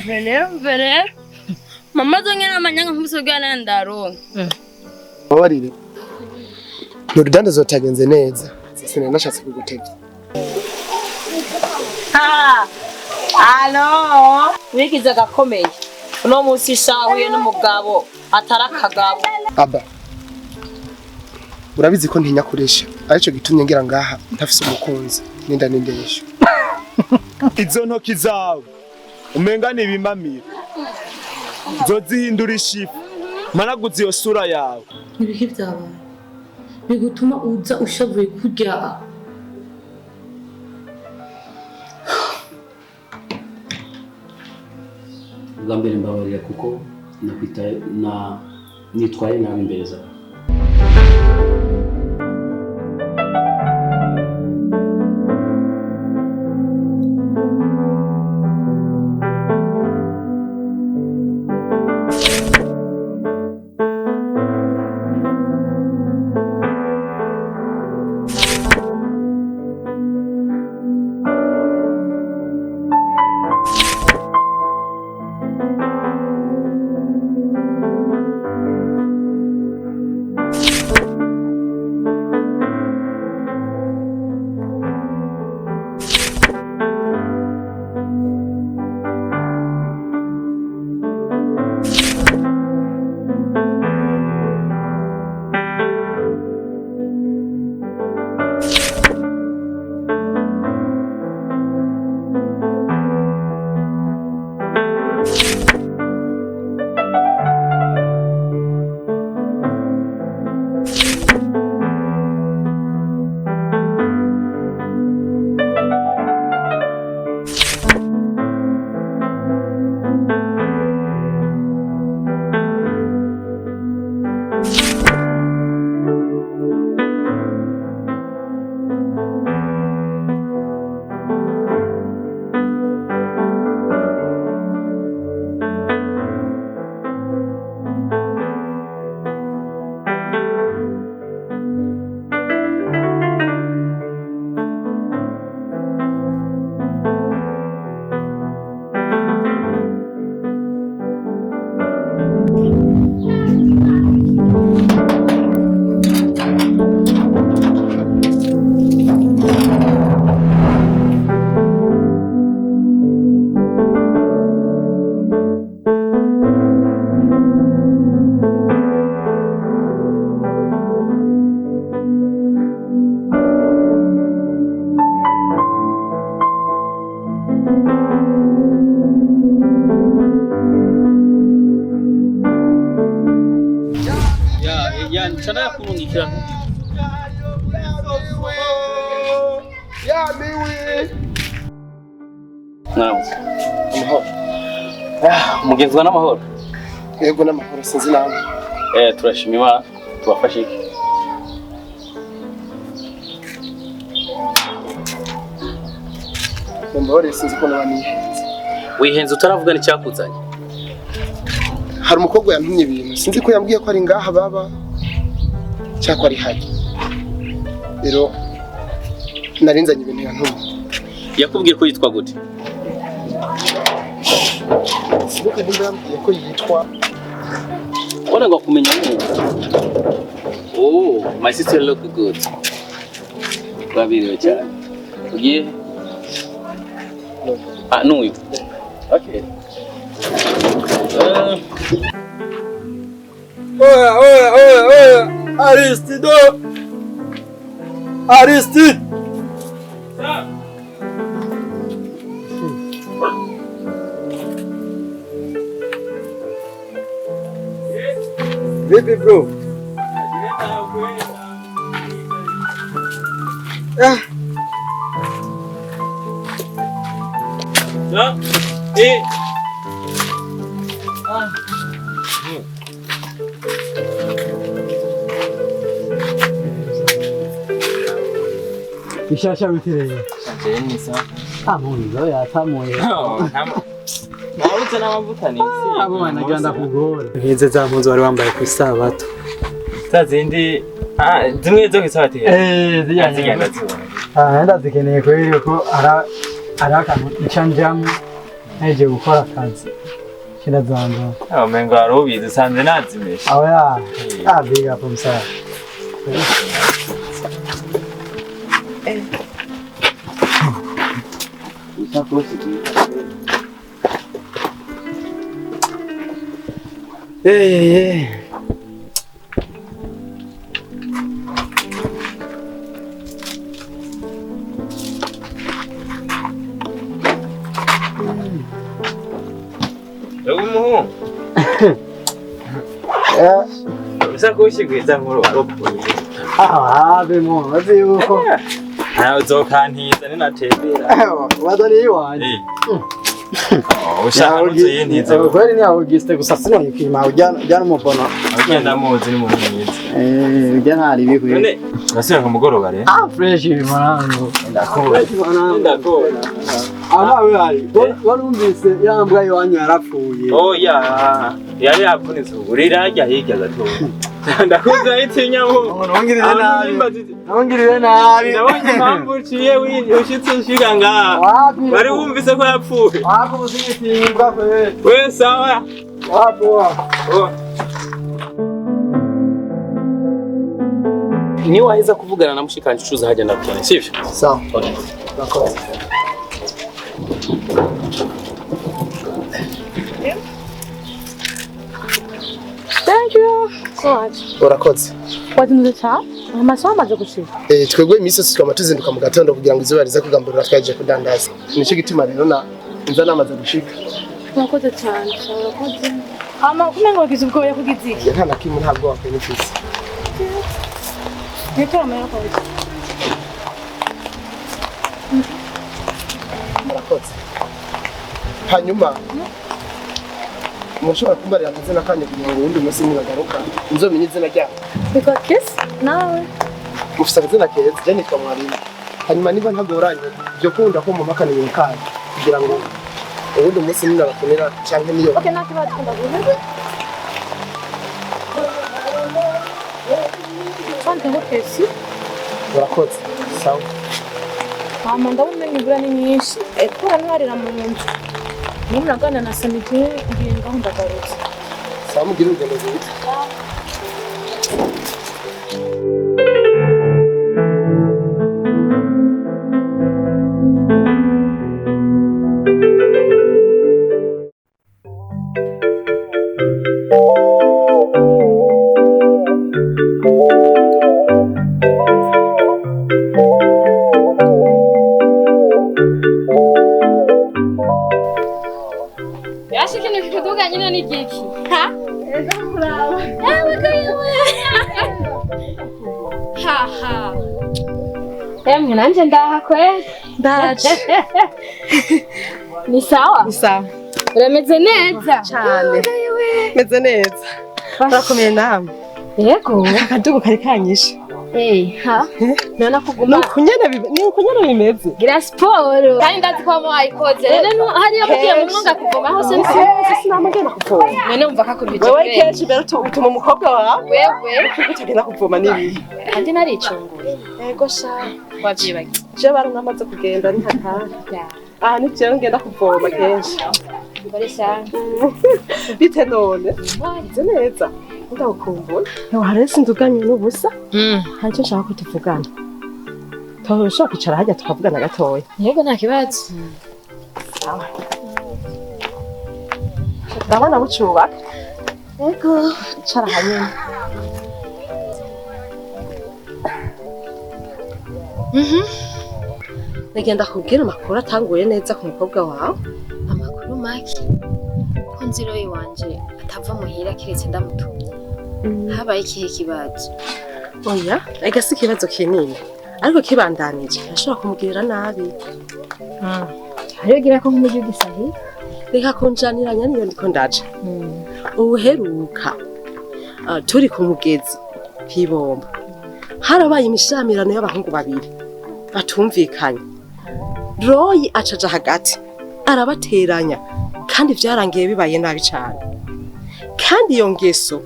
Vere. Mama zongera amanyanga nkusogana ndaro. Babarire. Nurudanda zotagenze neza. Sine nashatse kugutega. Alo. Wikiza gakomeye. Uno munsi shahuye n'umugabo atarakagabo. Aba. Urabizi ko ntinya kuresha. Arico gitumye ngira ngaha ntafise umukunzi. Ninda nindesha. Izo ntoki zawe. Umengane ibimamira. Zozihindura ishifu. Managuze iyo sura yawe. Nibiki byabaye? Bigutuma uza ushavuye kurya. Ubwambere mbabarira kuko nitwaye nabi imbere zawe. Chana kurungikira. Ya miwi. Naam. Amahoro. Mugenzwa n'amahoro. Yego n'amahoro sinzi nawe. Turashima Imana tubafashe iki. Mbahore sinzi ko nabaniye. Wihenze utaravuga ni cyakuzanye. Hari umukobwa yantumye ibintu sinzi ko yambwiye ko ari ngaha baba cyako ari hayi. Rero narinzanye ibintu yantumye. Yakubwiye ko yitwa gute? Sibuka ndambwiye ko yitwa. Wala ngo kumenya neza. Oh, my sister look good. Babiri cyane. Ugiye? Nuyu. Okay. Oya. Aristide. Baby bro. Bishasha bitireye. Nisa. Amuhizo yatamuye. Nawuze n'amavuta nisi. Abo banaganda kugora. Nkize za mpunzi wari wambaye ku isabato. Zazindi zimwe zo kwisabati. Zigenda. Ndazikeneye kweri ko ara akantu icanjamu Naje gukora akazi. Kirazamba. Umengo warubizi usanze nazimesha. Aho ya. Big up msa. umuhungu. Isakoshi gwiza nkuru waropfuye. Bemo, bazi yuko. Nawe uzokantiza ninatembera. Wadani iwanje. Ushaka ntuzintiza. Kweli ni Augustin gusa sino yipima ujyana umubona. Agenda muzi ni mu mwiza. Ujya ntari bikwiye. None nasubira ku mugoroba rero. Fresh mwanangu. Ndakubona. Ndakubona. Amawe hari. Warumvise yambwa iwanyu yarapfuye. Oya. Yari yapfunitse urira ajya hirya gato. Ndakuza itinya mu. Nongirire nabi. Nongirire nabi. Ndabonye impamvu uciye ushitse ushika ngaha. Bari wumvise ko yapfuye. Wako usingitirwa kwe. We sawa. Wako. Ni waheza kuvugana na mushikanje ucuza hajya ndakubona sivyo? Sawa. Urakoze. Thank you so much. Urakoze. Watinze cha? Amasaha amaze gushika. Twebwe imisi yose twama tuzinduka mu gatondo kugira ngo izuba rize kugamburira twaje kudandaza. Nico gituma rero inza namaze gushika. Urakoze cyane. Urakoze. Kumengo wagize ubwo yakugize iki? Nta nakimwe ntabwo wakwinifise. Nitwa mera kwa biki. Urakoze. Hanyuma mushobora kumbarira akazina kanyu kugira ngo uwundi munsi mwagaruka nzomenye izina ryawe. Biko kiss nawe. Mufise akazina keza je nitwa Mwalimu. Hanyuma niba ntagoranye byo kunda ko mu makana y'ukanye kugira ngo uwundi munsi ninabakenera cyangwa niyo. Okay, nakibaza ndaguhe. Twante ngokesi. Urakoze. Sawa. Ndabona ingura ni nyinshi. Kora ntwarira mu nzu. Nimuragana na sammy ngiye ngaho ndagarutse. Sawa mugira urugendo rwiza. nyine ni giki ha eza kuraba ewe kayiwe ha ha emwe nanje ndaha kweli ndaje ni sawa urameze neza cyane meze neza urakomeye namwe yego akadugu kari kanyishe ha nana kuguma ni ukunyene bimeze gira sport kandi ndazi ko mwayikoze rero hariya mugiye mu mwanga kuvoma hose sinamagenda kuvoma none umva kakubije wewe kenshi rero utuma umukobwa wawe wewe utagenda kuvoma nibihe kandi naricunguye yego sha wavyibagiye je baranamaze kugenda ni hatari aha ni jewe ngenda kuvoma kenshi bite none meze neza ndakumbura harese nduganye n'ubusa hari icyo nshaka ko tuvugana turashobora kwicara hajya tukavugana gatoya yego nta kibazo ndabona bucubaka yego icara hanyuma nagenda kubwira amakuru atanguye neza ku mukobwa wawe amakuru make ko nziro iwanje atava muhira kiretse ndamutumye habaye ikihe kibazo oya ega si ikibazo kinini ariko kibandanije ashobora kumugirira nabi hariyo gira ko nk'umujyi gisahi reka kunjaniranya niyo ndiko ndaje ubuheruka turi ku mugezi kw'ibomba harabaye imishamirano y'abahungu babiri batumvikanye Roy acaja hagati arabateranya kandi vyarangiye bibaye nabi cyane kandi iyo ngeso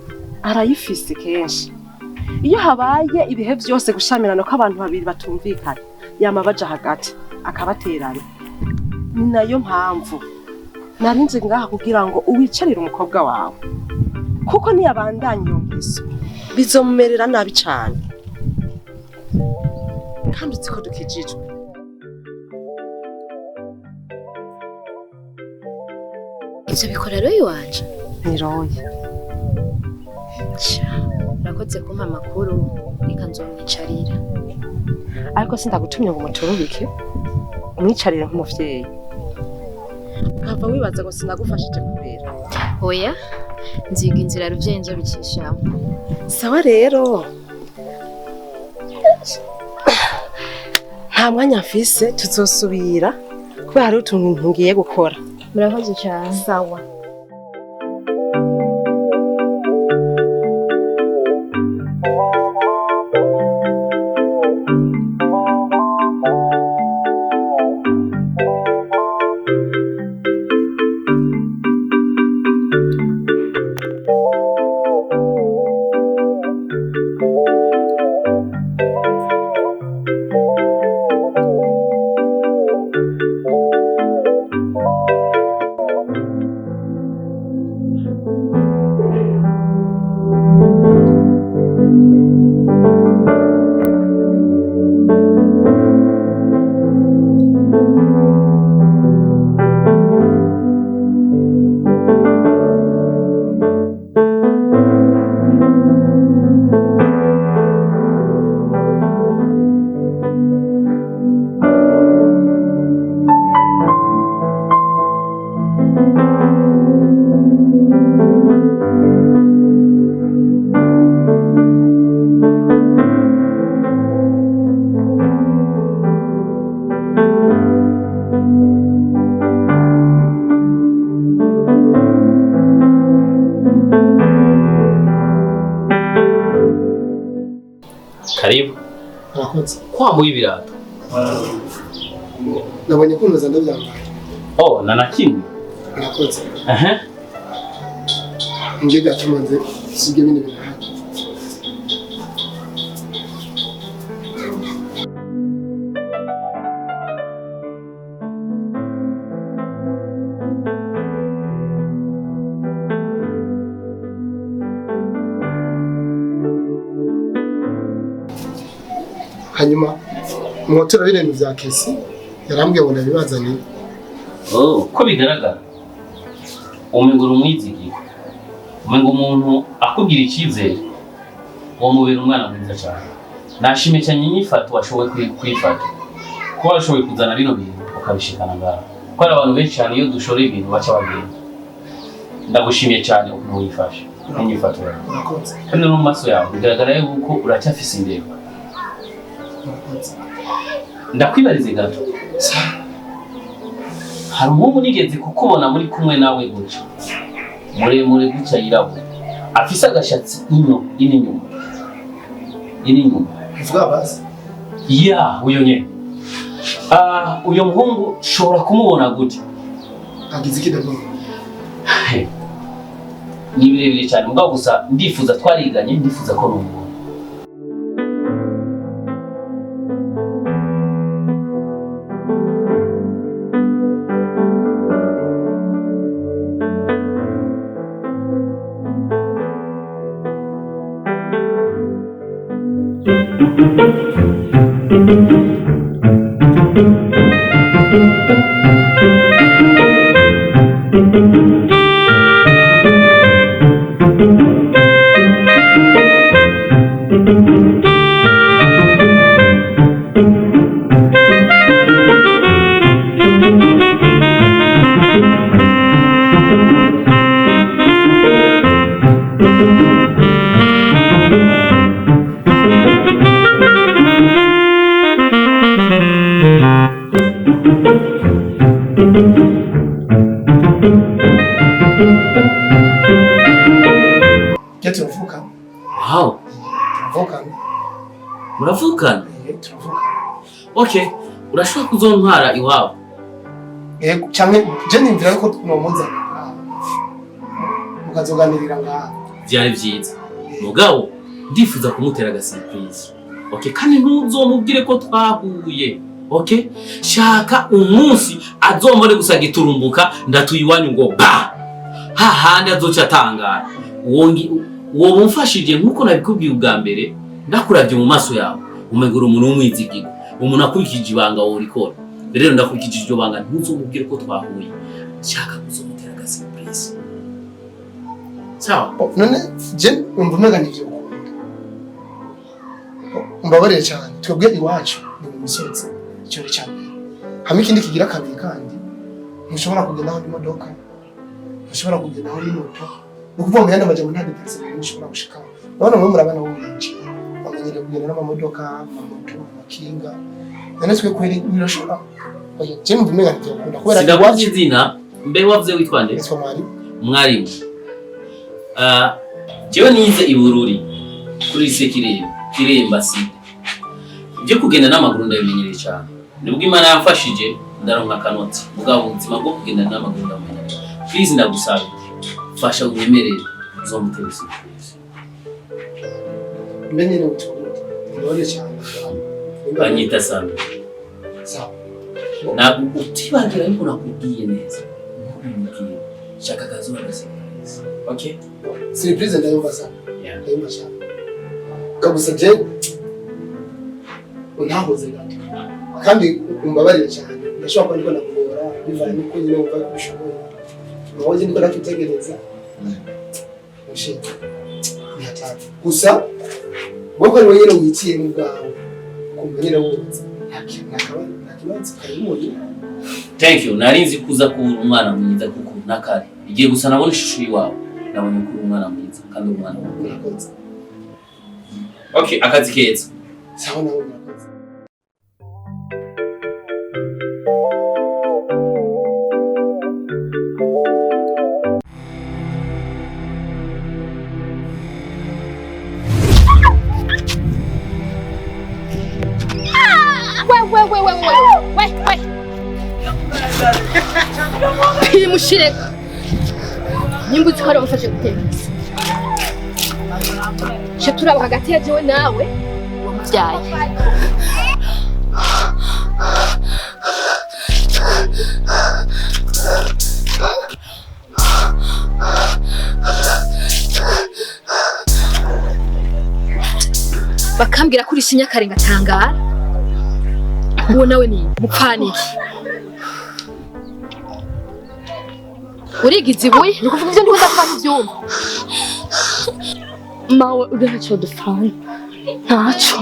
arayifise kenshi iyo habaye ibihe byose gushamirana ko abantu babiri batumvikana yama baja hagati akabateranya ni nayo mpamvu narinze ngaha kugira ngo uwicarire umukobwa wawe kuko niyabandanya iyo ngeso bizomumerera nabi cyane kandi uzi ko dukijijwe. Ivyo bikora royi wanje? Ni royi. Urakoze kumpa amakuru reka nzomwicarira. Ariko sindagutumye ngo umuturubike umwicarire nk'umuvyeyi. Ukava wibaza ngo sinagufashije kubera. Oya, nziga inzira ruvyeyi nzobicishamo. Sawa rero. Nta mwanya mfise tuzosubira kubera hari utuntu ngiye gukora. Murakoze cyane. Sawa. Karibu. Murakoze. Kwambuye ibirato. Nabonye ko ntuza ndabyambaye. Oh, nanakimwe. Murakoze. Aha. Ngiye gatumanze sige bine binaha. Hanyuma mwotora ibintu vya kesi yarambwiye ngo nabibazaniye. Oh, ko bigaragara. Umengura umwizigi. Umenga umuntu akubwira icyizere. Uwo mubera umwana mwiza cyane. Nashime cyane inyifato washoboye kwifata. Ko washoboye kuzana bino bintu ukabishikana ngaho. Ko ari abantu benshi cyane iyo dushora ibintu baca bagenda. Ndagushimiye cyane ukuntu wifashe. Inyifato yawe. Murakoze. Kandi no mu maso yawe bigaragara yuko uracyafise indero. Ndakwibarize gato. Hari umuhungu nigeze kukubona muri kumwe nawe guca. Muremure guca yirabura. Afise agashatsi inyuma. Uvuga basi? Ya, uyo nyene. Uyo muhungu shobora kumubona gute? Agize ikidabo. Ni birebire cyane mugabo gusa ndifuza twariganye ndifuza ko numva. Turavuka. Wow. Turavuka. Muravukana? Turavuka. Okay, urashobora kuzontwara iwabo. Canke je nimvira ko nomuza. Mukazoganirira ngaha. Byari byiza. Mugabo ndifuza kumutera aga surprise. Okay, kandi ntuzomubwire ko twahuye. Okay? Shaka umunsi azomore gusa giturumbuka ndatuye iwanyu ngo ba. Hahandi azoca atangara. Uwo mumfashije nkuko nabikubwiye ubwa mbere ndakuravye mu maso yawe. Umegura umuntu w'umwizigirwa. Umuntu akurikije ibanga wo rikora. Rero ndakurikije iryo banga ntuzomubwire ko twahuye. Shaka kuzomutera ga surprise. Sawa? None je umva umega nivyo ukunda. Mbabarire cyane twebwe iwacu ni mu misozi icyo cyane. Hamwe ikindi kigira kabiri kandi ntushobora kugenda aho imodoka. Ntushobora kugenda aho moto. Ukuvuga ngo yandi amajambo nta depense ntushobora gushika. None mwe murabana wo mwinshi. Bamenyere kugenda n'amamodoka, amamoto, amakinga. None twe kweri birashobora. Oya, je umva umega nivyo ukunda kubera iwacu izina mbe wavuze witwa nde? Nitwa Mwalimu. Jewe nize ibururi kuri kiremba side. Je kugenda n'amaguru ndabimenyereye cyane. Nibwo Imana yamfashije ndaronka kanoti. Mugabo ubuzima bwo kugenda n'amaguru ndamenyereye. Please ndagusaba. Fasha unyemerere uzomutera surprise. Mbenyere utubundi. Ndore cyane. Banyita sana. Sawa. Na utibagira ariko nakubwiye neza. Nkubwiye. Shaka kazo surprise. Okay? Surprise ndayumva sana. Yeah. Ndayumva cyane. Kabusa je untahoze gato. Kandi umbabarire cyane. Ndashobora kuba ndiko nakugora bivanye n'uko nyine wumva ko ushoboye. Nahoze ndiko nakutegereza. Ushaka. Ni hatari. Gusa wowe ari wenyine witiye mu bwawe. Kumva nyine wumva. Nakibanza karimu. Thank you. Narinzi kuza kubura umwana mwiza kuko nakari. Igiye gusa nabona ishusho yiwawe. Nabonye ko umwana mwiza kandi umwana w'umukozi. Okay, akazi keza. Sawa nawe murakoze. Iyi mushireka. Nimbuzi ko ari umufashe guteka. Je turaba hagati ya jewe nawe wamuvyaye. Bakambwira kuri sinya karenga tangara. Uwo nawe ni mupfaniki. Urigize ibuye ni kuvuga ivyo ndikuza kuva ivyumva. Mawe ntacyo dupfana ntacyo.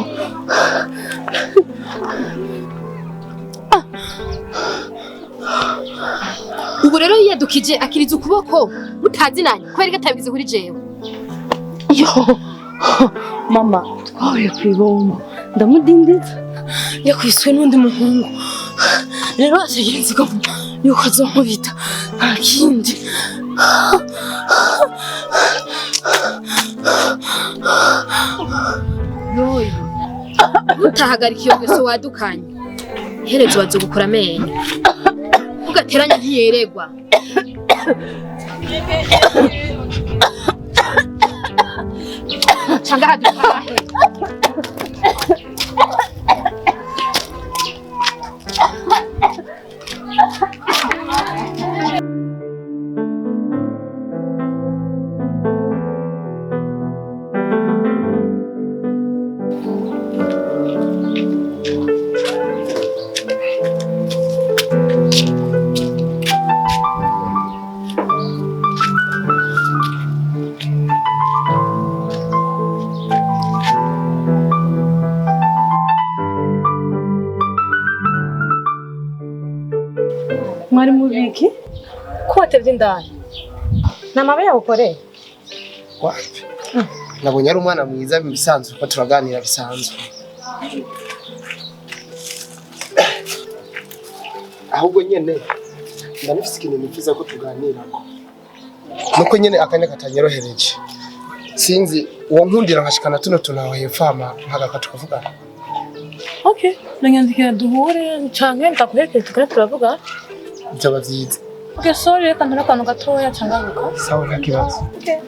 Ubu rero yiyadukije akiriza ukuboko mutazinanye kubera ko atabigize kuri jewe. Yo mama twahuye ku ibomba ndamudindiza yakwiswe n'undi muhungu. Rero asigenze ko yuko azonkubita nta kindi. Yoyo utahagarika iyo ngeso wadukanye iherezo bazogukora amenyo ugateranya ntiyeregwa. Changa hadutahe. mwari mubiki ko watevye indani namabe yabukoreye Wapi? Nabonye ari umwana mwiza bisanzwe ko turaganira bisanzwe. Ahubwo nyene ndanifise ikintu nifuza ko tuganirako. Nuko nyene akanya katanyorohereje. Sinzi uwo nkundira nkashikana tuno tunaho hefama nkagaka tukavugana. Okay, nanyandikira duhure canke ndakuherekeza tukare turavuga. Byaba byiza. Okay, sorry reka ntara akantu gatoya cangaruka. Sawa nta kibazo. Okay.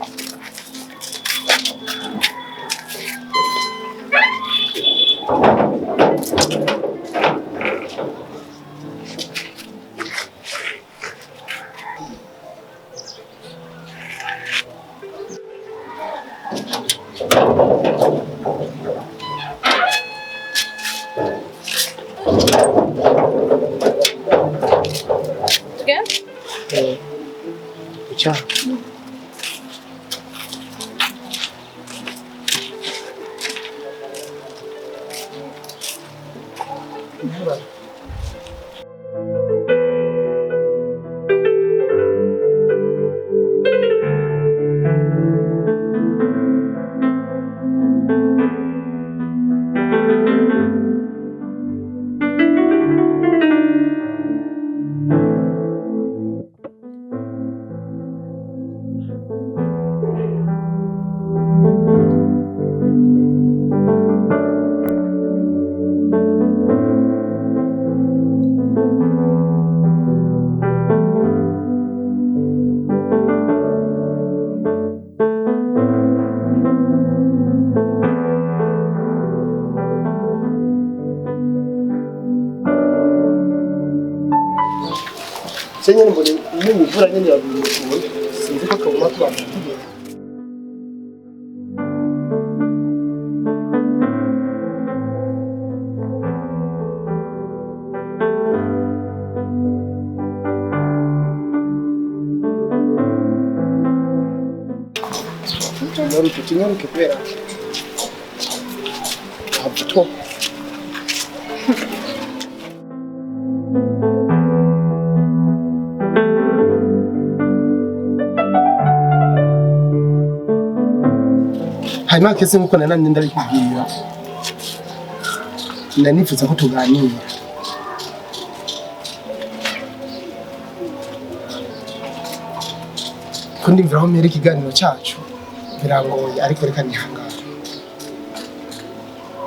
Senyene mbone n'imvura nyene yaguye sinzi ko kabuma twamutuye. Tunyaruke kubera habutwa hanyuma kese nkuko nanone ndabikubwira nanifuza ko tuganira ko ndimvira aho mbere ikiganiro cyacu birangoye ariko reka nihangana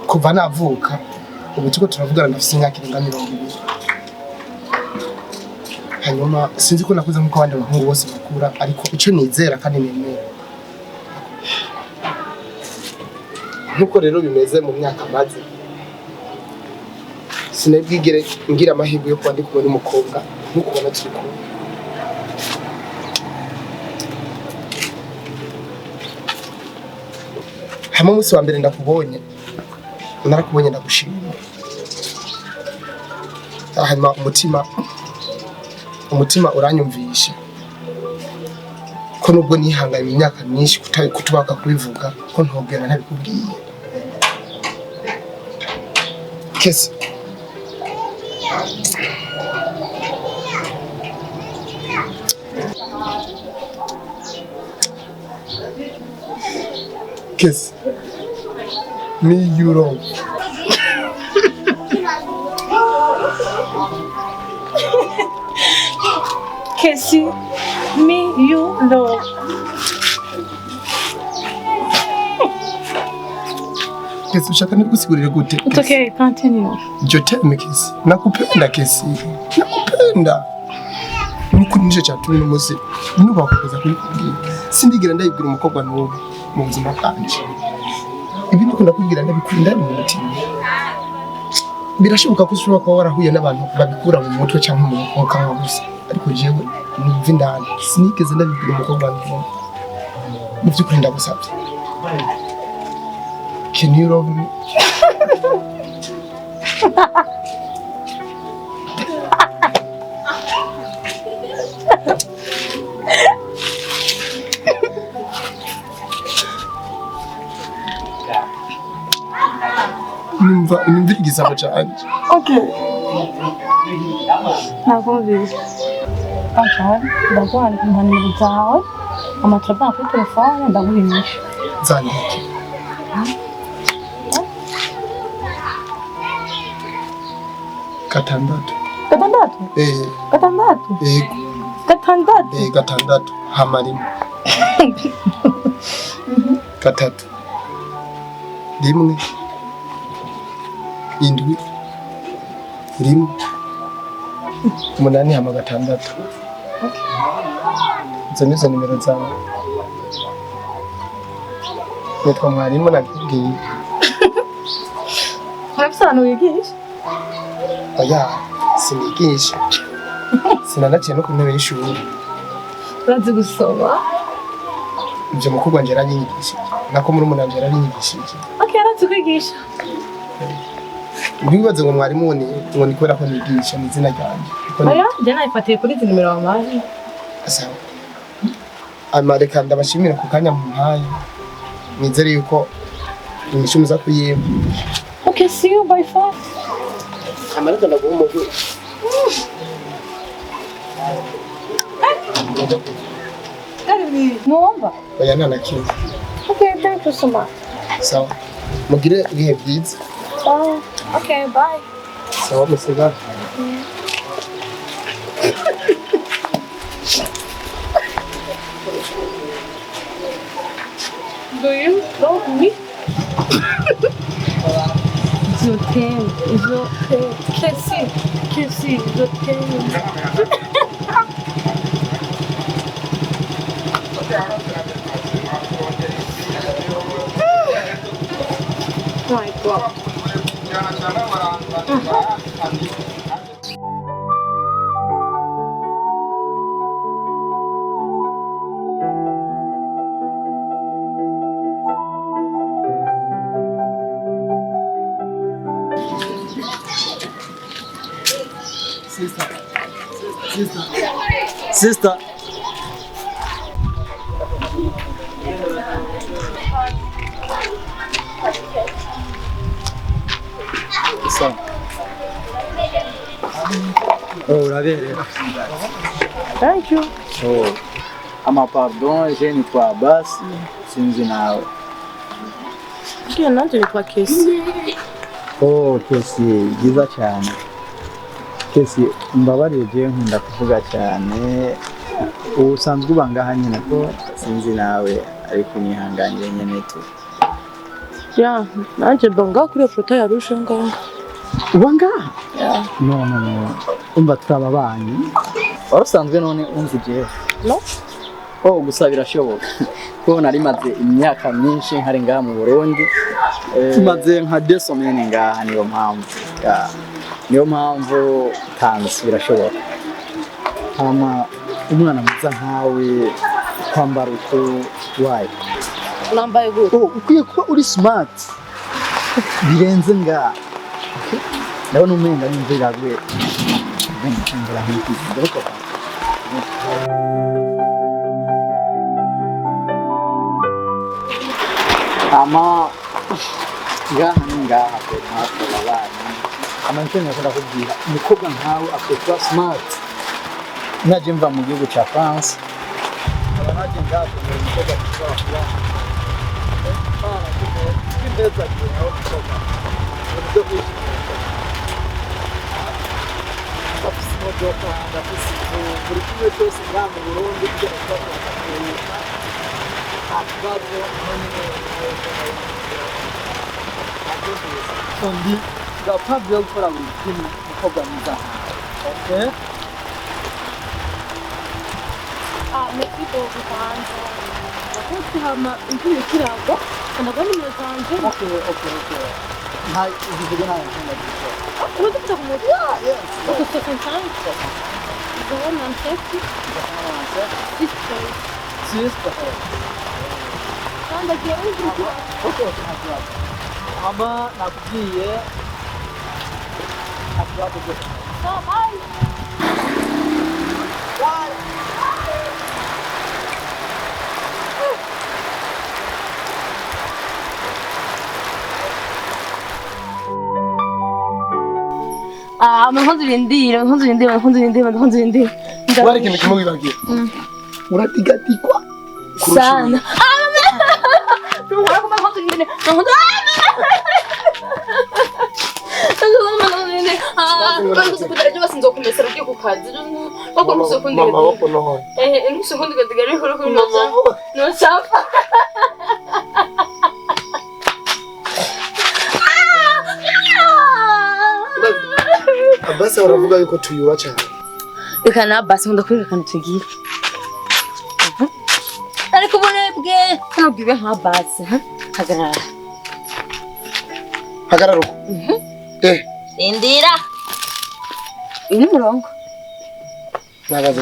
kuva navuka ubu tuko turavugana ndafise imyaka irenga 20 hanyuma sinzi ko nakuze nkuko abandi bahungu bose bakura ariko icyo nizera kandi nemera nkuko rero bimeze mu myaka maze sinabwigere ngira amahirwe yo kuba ndi kumwe n'umukobwa nkuko ubona turi kumwe hamwe umunsi wa mbere ndakubonye narakubonye ndagushimira hanyuma umutima uranyumvisha ko nubwo nihangaye mu myaka myinshi kutubaka kubivuga ko ntogera ntabikubwiye kesi kesi me you love Kesi, me, you, love. Kesi, ushaka nikusigurire gute? It's okay, continue. Joteme Kesi, nakupenda Kesi, nakupenda. Nuko nije cyatumye n'umuzi, nubakoza kubikubwira. Sindigira ndayibwira umukobwa n'ubu mu buzima bwanje. Ibi ndiko ndakubwira ndabikunda mu mutima. Birashoboka ko ushobora kuba warahuye n'abantu babikura mu mutwe cyangwa mu mukanwa gusa. Ariko jewe numva indani sinigeze ndabibwira umukobwa wanjye mu by'ukuri ndagusabye. Can you love me? Numva igisabo cyanjye. Okay. Nakumvise. Okay, ndaguha impanuro zawe, amatraba kuri telefone ndaguhimisha. Zandike. Gatandatu. Gatandatu? Gatandatu? Gatandatu? Gatandatu. Hamarimo. Gatatu. Rimwe. Indwi. Rimwe. Umunani hama gatandatu. Izo nizo nimero zawe. Nitwa Mwalimu nakubwiye. Urafise ahantu wigisha? Oya, sinigisha. Sinanaciye no ku ntebe y'ishuri. Urazi gusoma? Ibyo mukuru wanje yaranyigishije. Nako muri umunanje yaranyigishije. Okay, arazi kwigisha. Ntibibaze ngo mwarimu ngo ni kubera ko nigisha mu izina ryanjye. Oya, je nayifatiye kuri izi nimero wampaye. Asa. Amareka ndabashimira ku kanya mumpaye. Nizere yuko inyishu muza kuyimba. Okay, see you by 5. Amarita ndaguha umugwi. Muomba? Oya nta na kimwe. Okay, thank you so much. Sawa. Mugire ibihe byiza. Oh, okay, bye. Sawa musiga. Do you love me? Je t'aime. Qu'est-ce je t'aime. My God. Sister. Oh, uraberewe. Thank you. Oh. Ama pardon, je nitwa Abbas, sinzi nawe. Ngiye nanje nitwa Kesi. Oh, Kesi, byiza cyane. Kesi, mbabarire je nkunda kuvuga cyane. Usanzwe ubangaha nyine ko sinzi nawe ariko nihanganiye nyene tu. Ya, nanje banga kuri foto ya rusha ngaho. Ubangaha? No. Umva turababanyi. Warusanzwe none unzi je. No? Oh, gusa birashoboka. Ko nari maze imyaka myinshi nkari ngaha mu Burundi. Tumaze nka 2 semaines ngaha niyo mpamvu. Niyo mpamvu tanzi birashoboka. Hama umwana mwiza nkawe kwambara uko wayi. Nambaye gute? Oh, ukwiye kuba uri smart. Birenze ngaha. Ndabona umenga n'imvira gwe. Ndabona nk'iki. Ama ngaha ko abana. Amanze nakora kubwira umukobwa nkawe akora smart. Naje mva mu gihugu cya France. Naje ngaha ku mukobwa akora Merci beaucoup, Kwanza. Wakati hama imvura ikiragwa, anagana nimero zanje. Okay. Hai, uvuga nawe cyangwa Urudufite ku mutwe? Yes. Uko 65. Ndabona nseti. Sister. Kandi agiye wumva. Okay. Ama nakubwiye akwaje. So, bye. Mwanzo ndiri. Wari kintu kimwe wibagiye. Uratigatikwa. Sana. Mwanzo ndiri. Nzokumesera byo kukazi. Bakomuso kundi. Mama wako no. Ngusukundi gatigari kuri no chapa. Abbas uravuga yuko tuyuba cyane. Reka na Abbas ndakwereka kantu tugira. Ariko bonebwe ntabwiwe nka Abbas, hagarara. Hagarara uko. Indira. Ini murongo. Nagaze.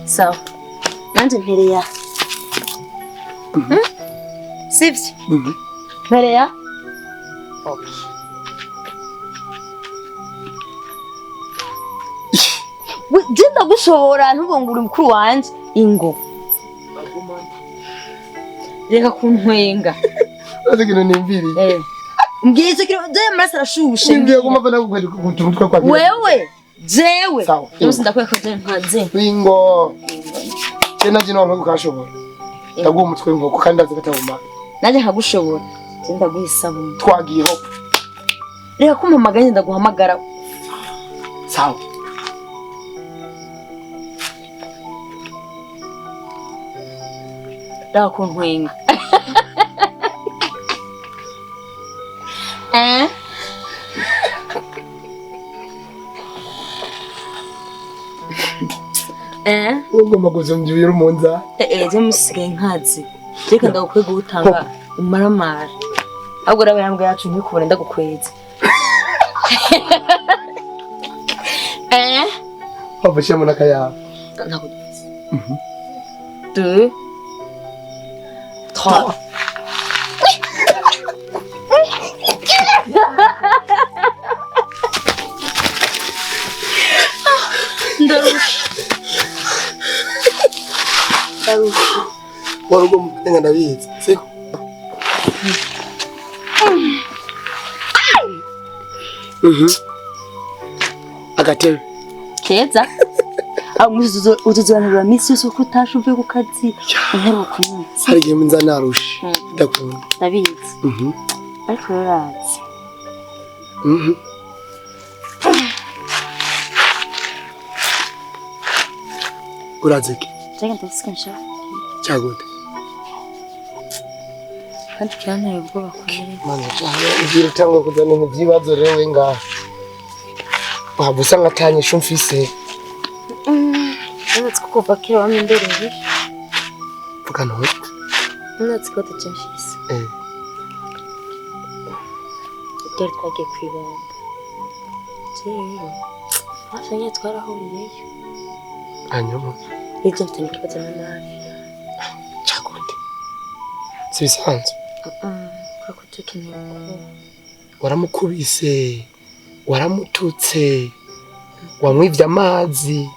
Sawa. Nanje mpereya. Sivyo? Mpereya. Okay. Jenda gushora ntubongura mukuru wanje ingo. Reka kuntwenga. Azigino nimbiri. Mbwiza kiro je mara arashushe. Ngiye kumva nakukwenda kuntumutwa kwa. Wewe jewe. Sawa. Yose ndakweka je nkaze. Bingo. Tena jino wangu kashobora. Ndaguha umutwe nkoko kandi azikatabuma. Naje nkagushobora. Je ndaguhisaba. Twagiye ho. Reka kumpamagara ndaguhamagara. Sawa. Reka kuntwenga. Ugomba kuzongera umunza. Je musigaye nkazi. Reka ndagukwega utanga umaramara. Ahubwo rawe yambwe yacu ntikubone ndagukweza. Wafashe mu nakaya. Nakugize. 2 3 Ndarusha. Warugo mpenga ndabizi. Siko. Agatebe. Keza. Amuzuzo utuzanira misi yose ko utashuve ku kazi. Nkero kunye. Hari igihe nza narusha. Ndakunda. Ndabizi. Ariko rarazi. Uraziki. Reka ndasikinsha. Cyagute. Kandi cyane ubwo bakomere. Mana cyane ugira tangwa kuzana ibyibazo rewe ngaha. Wabusa ngatanye shumfise. Natsi kuva kira wamendereye. Vuga no. Natsi ko tacashise. Dore twagiye kwibomba. Jewe. Afanye twarahuriyeyo. Hanyuma. Ibyo mfite ikibazo na nabi. Cyagute. Sibisanzwe. Kako tukeneye ko. Waramukubise. Waramututse. Wamwivye amazi.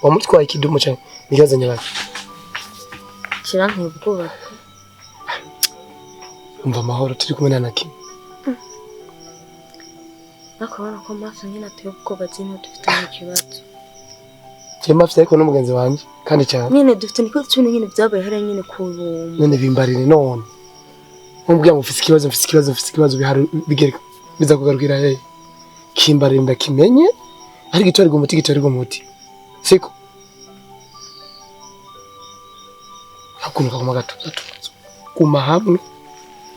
Wamutwaye ikidumu cyane. Nigaze nyabaki. Kiranteye ubwoba. Umva amahoro turi kumwe na kimwe. Nakabona ko amaso nyine ateye ubwoba zino dufite ikibazo. Cyema afite ariko n'umugenzi wanje kandi cyane. Nyine dufite n'ikibazo cyane nyine byabaye hari nyine kubumba. None bimbarire none. Umbwiye ngo mfite ikibazo bigereka. Biza kugarukira hehe. Kimbarire ndakimenye. Ari gitorega umuti. Siko. Hakunuka kuma gatuza. Kuma hamwe.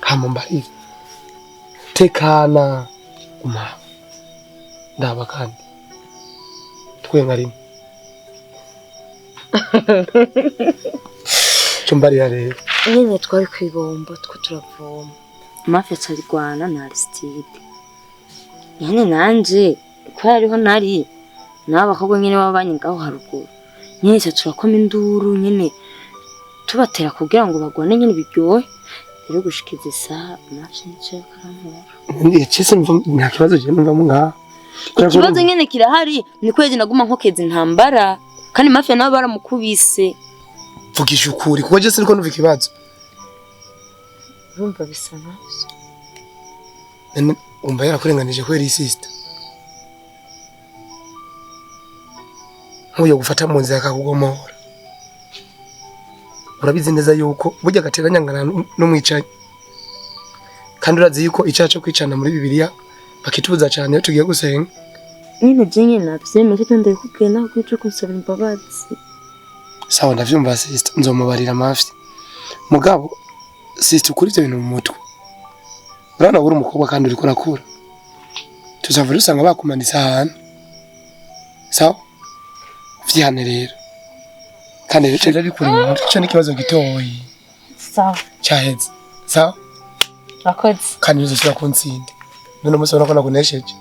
Hamambari. Tekana. Kuma. Ndaba kandi. Twenga rimwe. Chumbarira rero. Nyine twari kwibomba two turavoma. Amafi acarigwana na Aristide. Nyine nanje ko hariho nari n'abakobwa nyine babanye ngaho haruguru. Nyine turakoma induru nyine tubatera kugira ngo bagwane nyine biryohe. Rero gushikiza isaha amafi nice karamura. Ndi cyese nta kibazo je numva mu ngaha. Ikibazo nyine kirahari ni kwezi naguma nkokeza intambara. Kandi mafia nabo baramukubise. Vugisha ukuri kuko je siniko numva ikibazo. Urumva bisa navyo. Nene umva yarakurenganije kweri sister. Nkuye gufata mu nzira yakakugomora. Urabizi neza yuko burya gateganya ngana no mwicaye. Kandi urazi yuko icyacu kwicana muri Bibiliya bakitubuza cyane iyo tugiye gusenga. Nyine je nyine navyemeye cyo ndakubwiye naho kwica kunsaba imbabazi. Sawa ndavyumva sister nzomubarira amafi. Mugabo sister ukuri ibyo bintu mu mutwe. Urana uri umukobwa kandi uri kurakura. Tuzava rusanga bakumanisa ahantu. Sawa? Vyihane rero. Kandi rero bikuri mu mutwe cyo n'ikibazo gitoyi. Sawa. Cyaheze. Sawa? Akoze. Kandi uzosubira kunsinde. None umusoro ko nakunesheje.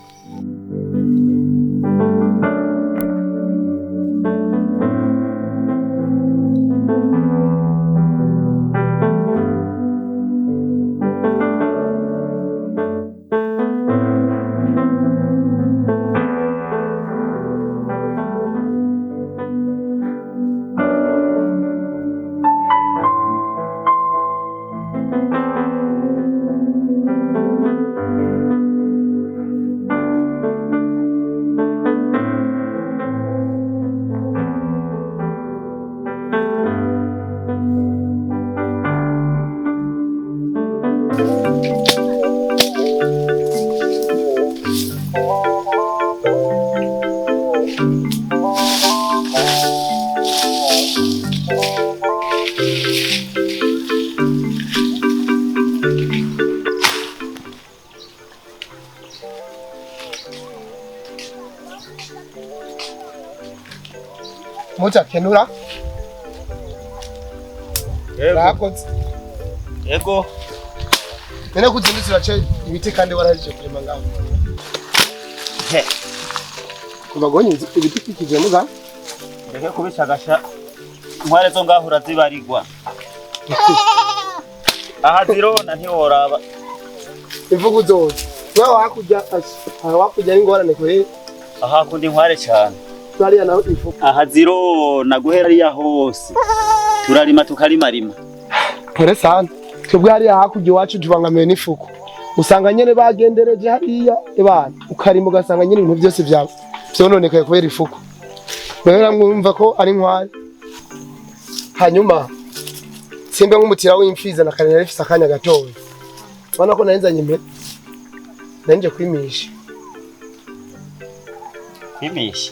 Mucha kenura. Rakoze. Yego. Nene kuzindukira cyo ibiti kandi wararije kurema ngaho. He. Kubagonye ibiti kikije muga. Ndeke kubishagasha. Intware zo ngaho urazibarirwa. Aha zirona ntiworaba. Ivugu zose. Wakujya ingorane kure. Aha kundi intware cyane. Twariya naho ifu. Aha zirona guhera ariya hose. Turarima tukarimarima. Pore sana. Twebwe hariya hakujya iwacu tubangamiwe n'ifuku. Usanga nyene bagendereje hariya ebana ukarima ugasanga nyene ibintu byose byawe byononekaye kubera ifuku. Rero mwumva ko ari nkwari. Hanyuma simbe nk'umutira w'imfiza na kanera ifisa akanya gatoya. Bana ko narinzanye impete. Nanje kwimisha. Kwimisha?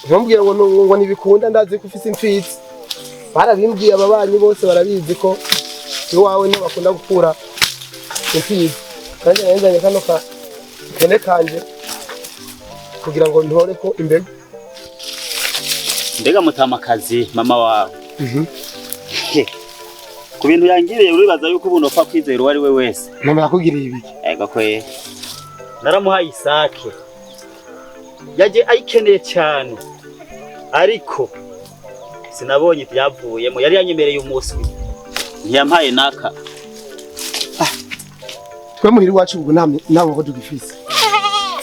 Ntumbwire ngo nibikunda ndazi ko ufise imfizi. Barabimbwiye ababanyi bose barabizi ko iwawe no bakunda gukura imfizi. Kandi narinzanye kano kene kanje kugira ngo ntore ko imbega. Mbega mutamakazi mama wawe. Ku bintu yangiriye uribaza yuko ubuno fa kwizera uwari we wese. Mama yakugiriye ibiki? Ega kwe. Naramuhaye isake. Yaje ayikeneye cyane. Ariko sinabonye ibyavuyemo. Yari yanyemereye umuswi. Ntiyampaye naka. Twe muhiri wacu ubwo nta ngo dugifise.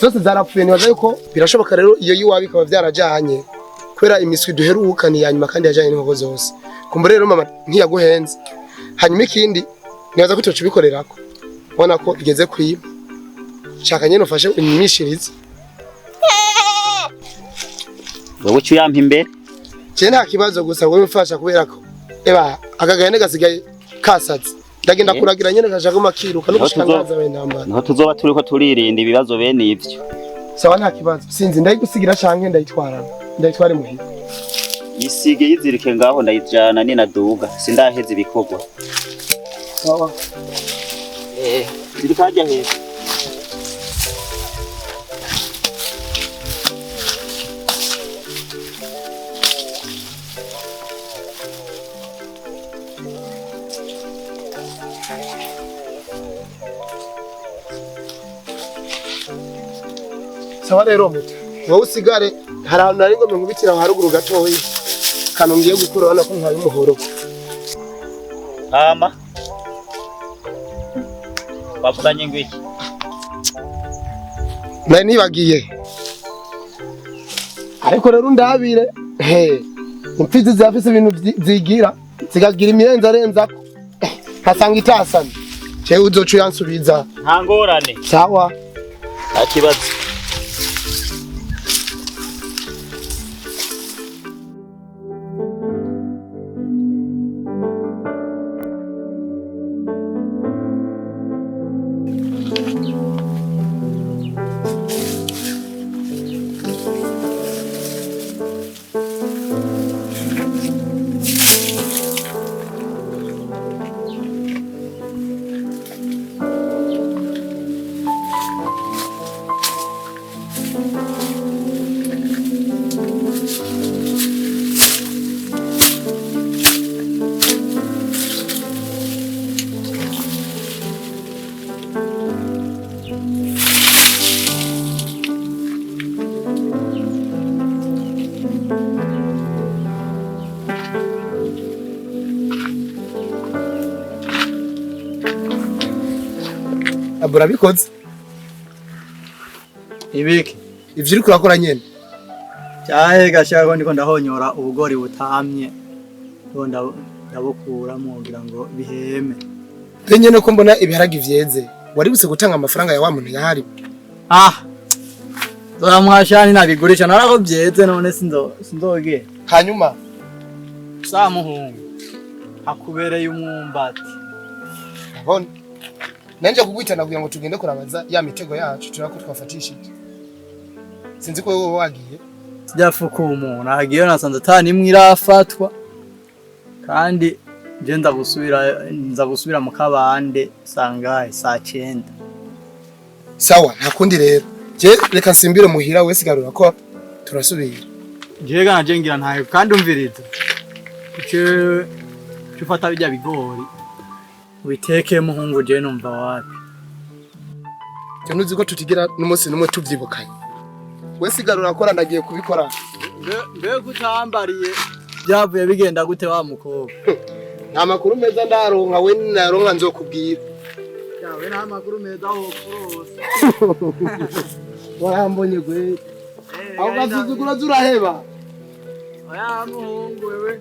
Zose zarapfuye nibaza yuko birashoboka rero iyo yiwabi kaba byarajanye. Kwera imiswi duheruka ni yanyuma kandi yajanye n'inkoko zose. Kumbe rero mama ntiyaguhenze. Hanyuma ikindi nibaza ko tucibikorerako. Ubona ko igeze kwiba. Shaka nyene ufashe unyimishirize. Wowe cyuyampa imbere? Je nta kibazo gusa wowe mfasha kubera ko eba akagayane gasigaye kasaze. Ndagenda kuragira nyene kashaka makiruka no gushangaza abendambara. Niho tuzoba turiko turirinda ibibazo bene ivyo. Sawa nta kibazo. Sinzi ndayigusigira canke ndayitwarana. Ndayitware muhira. Isige yizirike ngaho ndayijana ni naduga. Sindaheze ibikorwa. Sawa. Zirikajya heza. Sawa rero muto. Wowe usigare harano nari ngo nkubitira haruguru gatoyi. Kano ngiye gukura bana ko nkaye umuhoro. Ama. Bavuganye ngwiki. Nari nibagiye. Ariko rero ndabire. Imfizi zafise ibintu zigira. Zigagira imiyenza arenzako. Hasanga itasana. Cye uzocu yansubiza. Nta ngorane. Sawa. Akibazo. Abura bikoze. Ibiki Ivyo uri kurakora nyene. cyahe gashaka ndiko ndahonyora ubugori butamye. Ngo ndabukuramo kugira ngo biheme. Nyene ko mbona ibiharage vyeze. Wari buse gutanga amafaranga ya wa muntu yahari. Zora mwashani nabigurisha narako byeze none sindoge. Hanyuma Samuhungu akubereye umwumbati. Abone. Nanje kugwitana kugira ngo tugende kurabaza ya mitego yacu turako twafatishije. Sinzi ko wowe wagiye. Sijyafuka umuntu agiye nasanze atani imwe irafatwa. Kandi Je nza gusubira mu kabande sangahe saa 9. Sawa ntakundi rero. Je reka nsimbire muhira wese garura ko turasubira. Je gana je ngira ntayo kandi umviriza. Ufata bijya bigori. Ubiteke muhungu je numva wapi. Je nuzi ko tutigira n'umunsi numwe tuvyibukanye. Wese garura akora ndagiye kubikora. Mbe kutambariye byavuye bigenda gute wa mukobwa? Nta makuru meza ndaronka we naronka nzokubwira. Yawe nta makuru meza ho kurose. Warambonye gwe. Aho gasuzugura zuraheba. Oya muhungu wewe.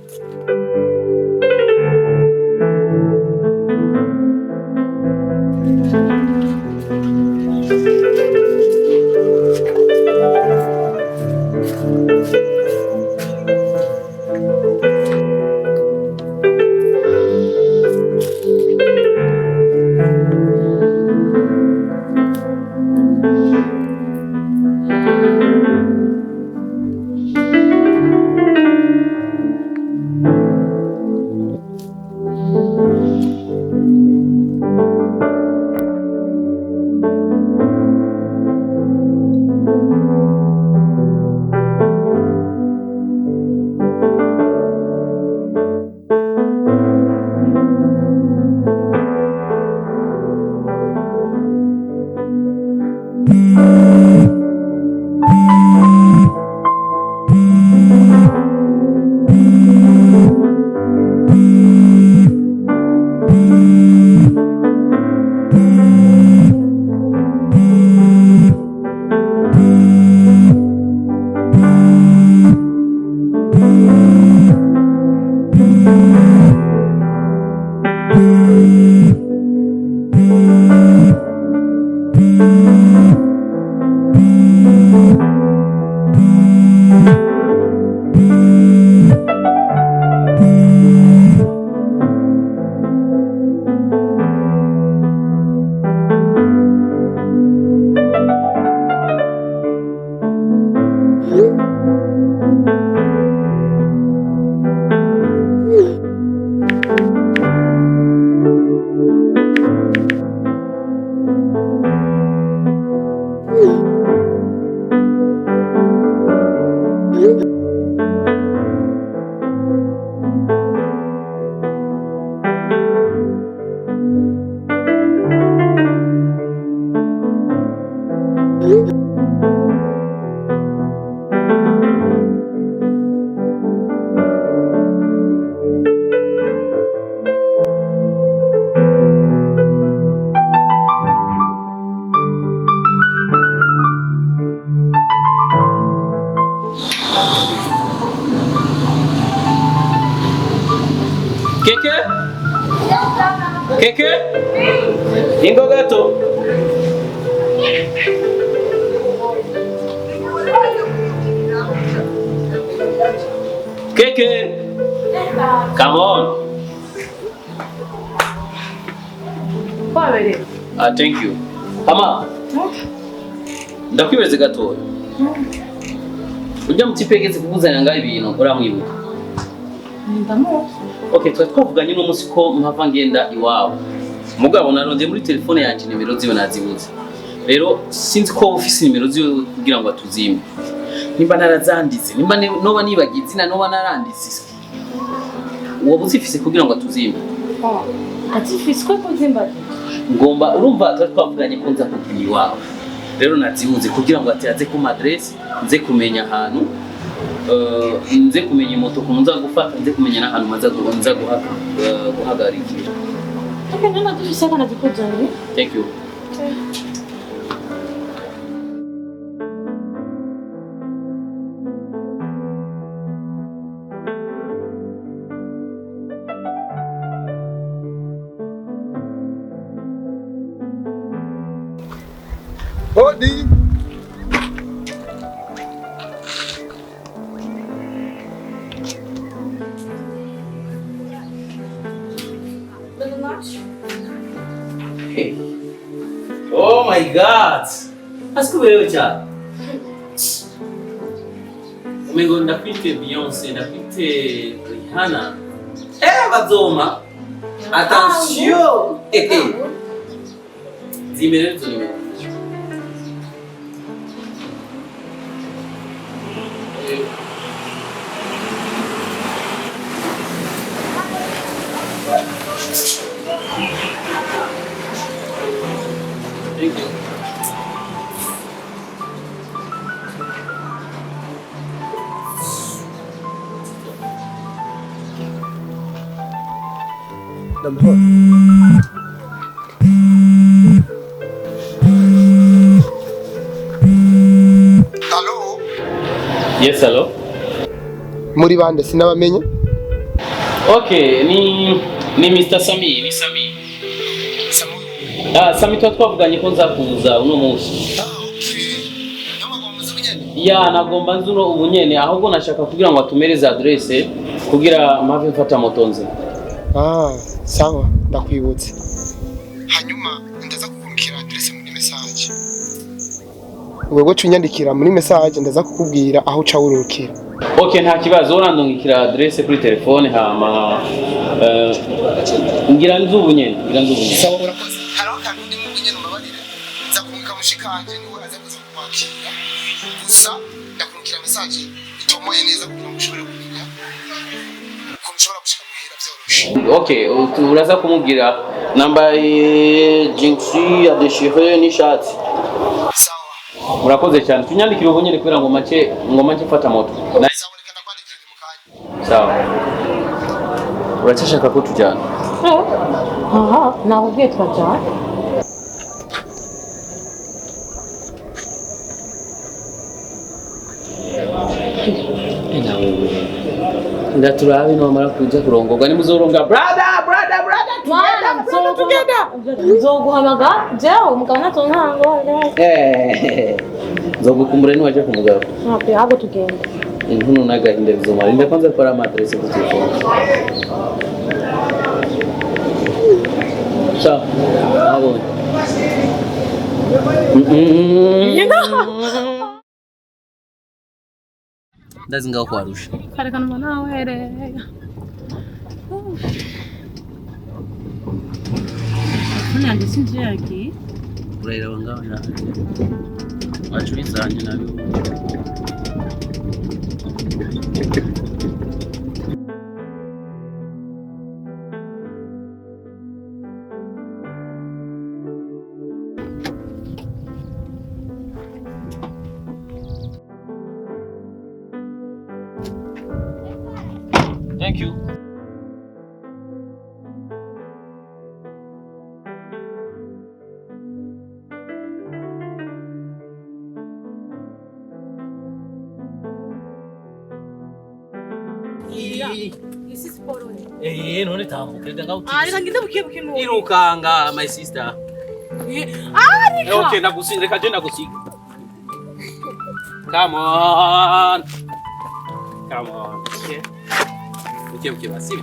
Keke? Ingo gato. Keke. Come on. Thank you. Mama. Ndakwibeze gato. Ujya mutipegeze kukuzanya ngaho ibintu uramwibuka. Okay, twavuganye n'umunsi ko mpava ngenda iwawe. Mugabo narondeye muri telefone yanjye nimero ziwe nazibuze. Rero sinzi ko ofisi nimero ziwe kugira ngo atuzime. Nimba narazanditse, nimba noba nibagiye izina noba naranditse. Wowe uzifise kugira ngo atuzime. Atifise ko kuzimba. Ngomba urumva twavuganye ko nza kugira iwawe. Rero nazibuze kugira ngo atiyaze ku address, nze kumenya ahantu. Nze kumenya moto kunza gufata, nze kumenya n'ahantu maza guhagarikira. Okay, nana dufise kana dikujanye. Thank you. Hodi. Hey. Oh my God! Asikuberewe cyane. Umengo ndafite Beyonce, ndafite Rihanna. Bazoma. Attention. Zimerere tuzime. Thank you. Hello? Yes, hello. Muri bande sinabamenye? Okay, ni Mr. Sammy, ni Sammy. Sammy twavuganye ko nzakuza uno munsi. Ya nagomba nzuno ubunyene ahubwo nashaka kugira ngo atumereze adresse kugira mpave mfata moto nze. Sawa ndakwibutse. Hanyuma ndaza kukurikira adresse muri message. Wewe cunyandikira muri message ndaza kukubwira aho uca urukira. Okay, nta kibazo urandungikira adresse kuri telefone hama ngira nzubunyene. Sawa urakoze. Haraho kandi ndi mu bunyene umabarire. Nza kumwika mushikanje niwe aza kuza kwakira. Gusa ndakurikira message itomoye neza kugira ngo ushobore kumenya ko ushobora gushika muhera byoroshe. Okay, uraza kumubwira namba jinxi ya déchiré ni shati. Sawa. Murakoze cyane. Tunyandikira ubunyene kugira ngo make mfata moto. Sawa reka ndakwandikira mu kanya. Sawa. Uracashaka ko tujyana? Nakubwiye twajyana. Ndaturabe no mara kuja kurongorwa ni muzoronga brother tugenda nzoguhamaga jewe umugabo natontango nzogukumbure niwaje ku mugabo ahubwo tugenda intuno n'agahinda bizomara inda kwanza gukora amadresse ku telefone ciao abone ndazi ngaho kwarusha kareka numva nawereye nandi sinzi yaki urayira ngaho ya wacu bizanye nabi Thank you. isi siporo none tambuka reka ngaho reka ngize buke mu irukanga my sister. Reka Okay, reka je nagusiga. Come on. Okay, basi.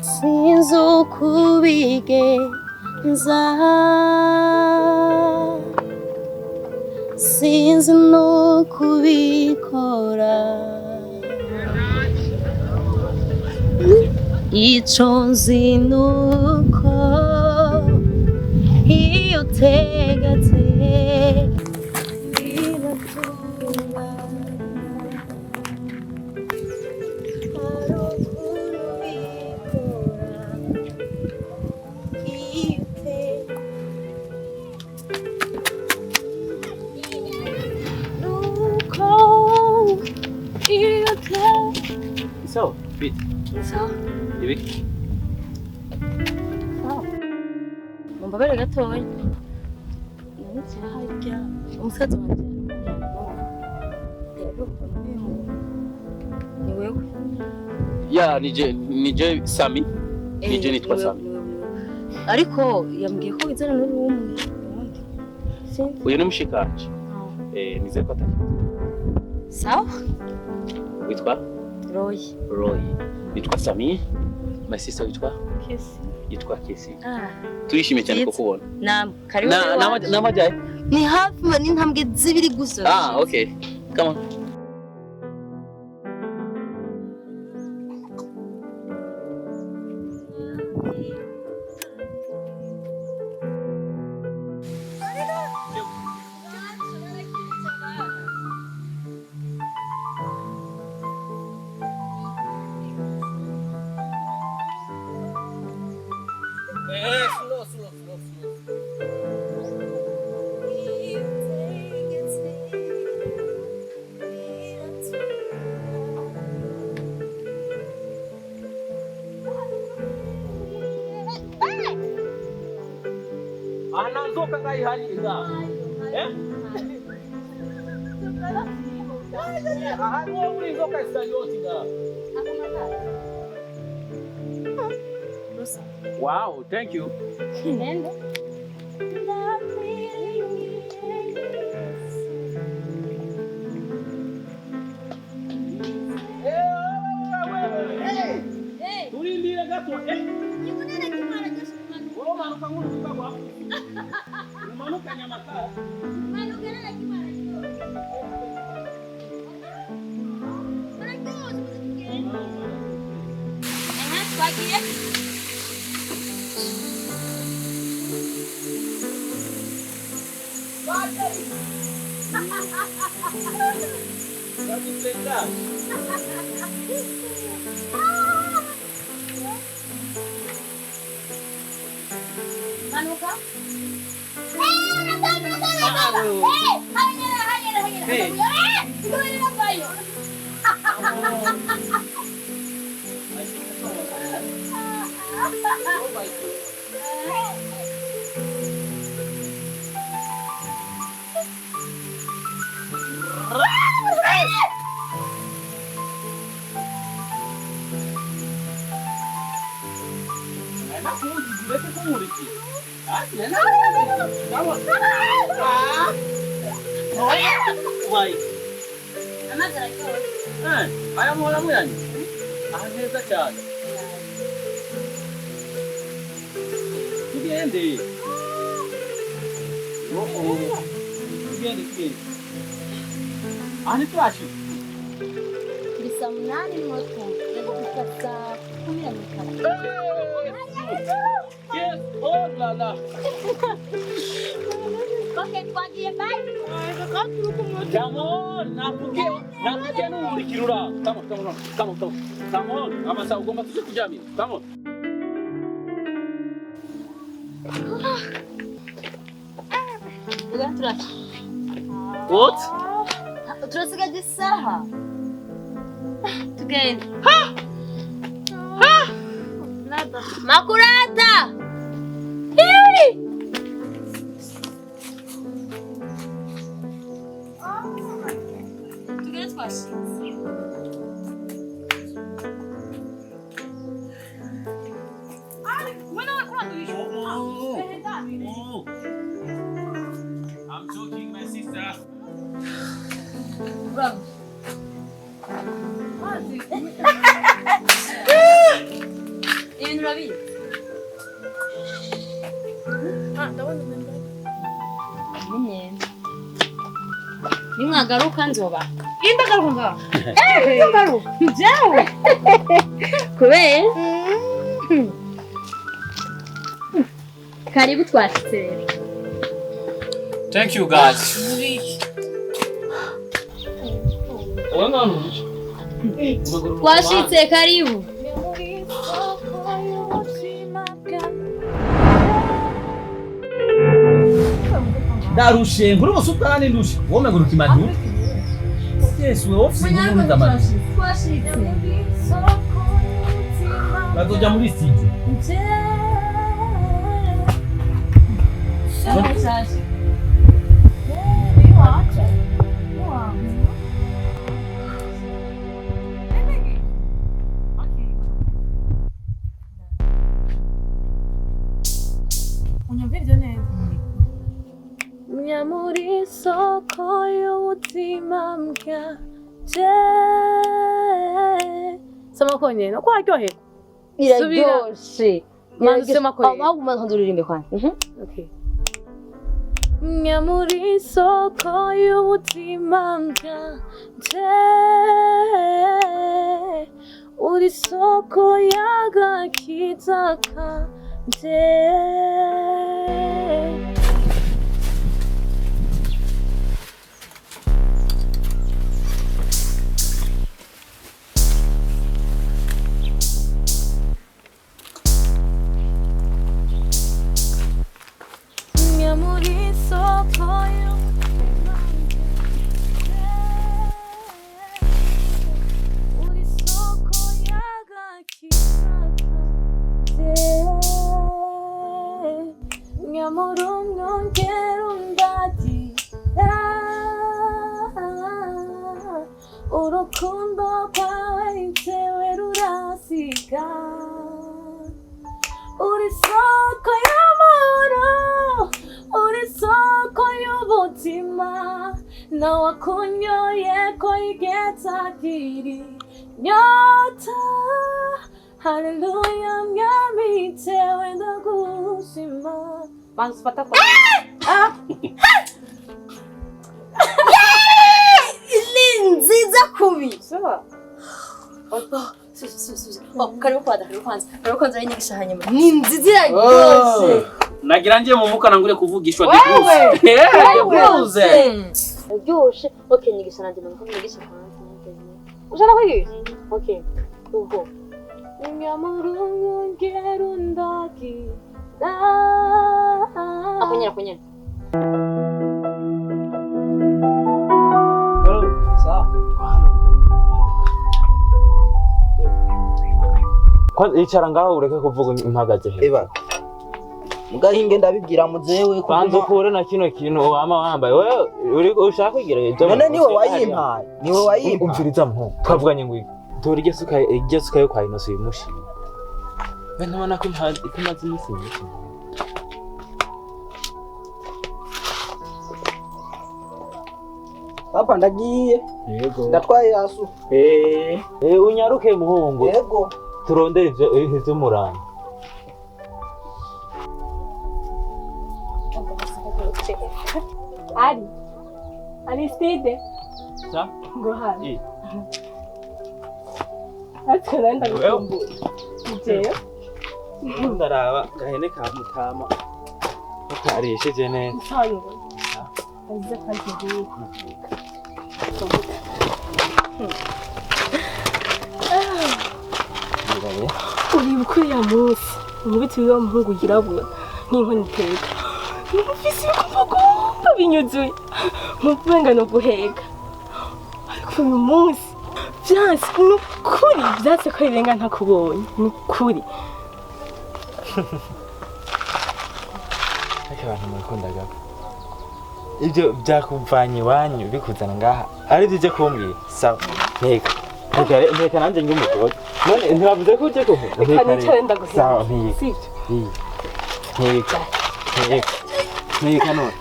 Sinzi uko ubigenza, sinzi n'uko ubikora, icyo nzi nuko iyo utegetse So, fit. So, Ibiki. mumbabare gatoya. Nanitse harya umusaza wanjye. Ni wewe? Ya, nije Sammy. Nije nitwa Sammy. Ariko yambwiye ko wizana n'uri w'umwe. Uyu ni mushikanje. Nize ko ataki. Sawa? Witwa? Roy. Nitwa Sammy. My sister witwa? Kesi. Yitwa Kesi. Turishimye cyane kukubona. Karibu. Namajyaye? Ni hafi n'intambwe zibiri gusa. Okay. Come on. Ana nzoka ngai hari nga. Aha no uri nzoka isayoti nga. Wow, thank you. Tulindira gato. Wewe manuka nguru kukagwa. Manuka nyamakara. Manuka na kimara. Pakai lagi tenda. Manuka? Ayam Mwalimu yani? Ahungira cyane. Tugende. Tugende. Ani twashi. Bisa munani moto. Kufata 15. Yes, oh la la. Okay, kwagiye bye. Come on, nakuke n'umurikirura. Come on. Amasa ugomba tuje kujamira. Come on. What? Turasigaje isaha. Tugende. Nada. Makurata. Tugende twashi. I'm joking, my sister. Bro. Ibintu urabizi? N'imyenda. Nimwagaruka nzoba. Indagaruka ngaho. Ndagaruka. Jewe. Kubera? Karibu twashitse rero. Thank you guys. Twashitse karibu. Darushe, nguri musutani ndushe. Wome nguri kimadu. Yes, we ofisi nguri tamani. Twashitse. Bazoja muri studio. Nyamuri soko y'umutima bwanje. Sema konye no kwaryohe. Iraryoshe. Sema konye. Ahubwo ntanduririmbe kwanza. Okay. Nyamuri soko y'umutima bwanje. Uri soko y'agakiza kanje. urukundo rwawe nitewe rurasiga uri soko y'amahoro uri soko y'umutima nawakunyoye ko igeta kiri nyota haleluya mwami nitewe ndagushima bansifata kwa nziza kubi sawa karibu kwanza winyigisha hanyuma ni nziza iragose nagira ngiye mu mukana ngure kuvugishwa dikuze Uryoshe okay nyigisha nanje nanko nyigisha kwanza ushaka kwigisha okay uho Nyamurungu ngerundaki akunyera icara ngaho ureke kuvuga impagaze he eba mugahinge ndabibwira muzewe kwanza ukure na kino kintu wama wambaye wewe uri ushaka kwigira ibyo none niwe wayimpaye umviriza mpu twavuganye ngo dore iryo suka yo kwa inoso yimushi we ntabona ko imaze iminsi myinshi papa ndagiye yego ndatwaye yasu unyaruke muhungu yego turondere ivyo murana Aristide sa ngo hano ati nenda gukumbura njeyo ndaraba gahene ka mutama utarisheje neza nsano azize kaje uribuka uriya munsi umubiti w'iwa muhungu yirabura nk'inkoni iteka numvise ibikuvugomba binyuzuye nkuvuga no guheka ariko uyu munsi vyanse nukuri vyatse ko rirenga ntakubonye nukuri ariko abantu murakundaga ibyo byakuvanye iwanyu bikuzana ngaha ari byo uje kumbwira sawa nteka nanjye njye umugore none ntibavuze ko uje kuvuga reka nicare ndagusaba sawa nteka none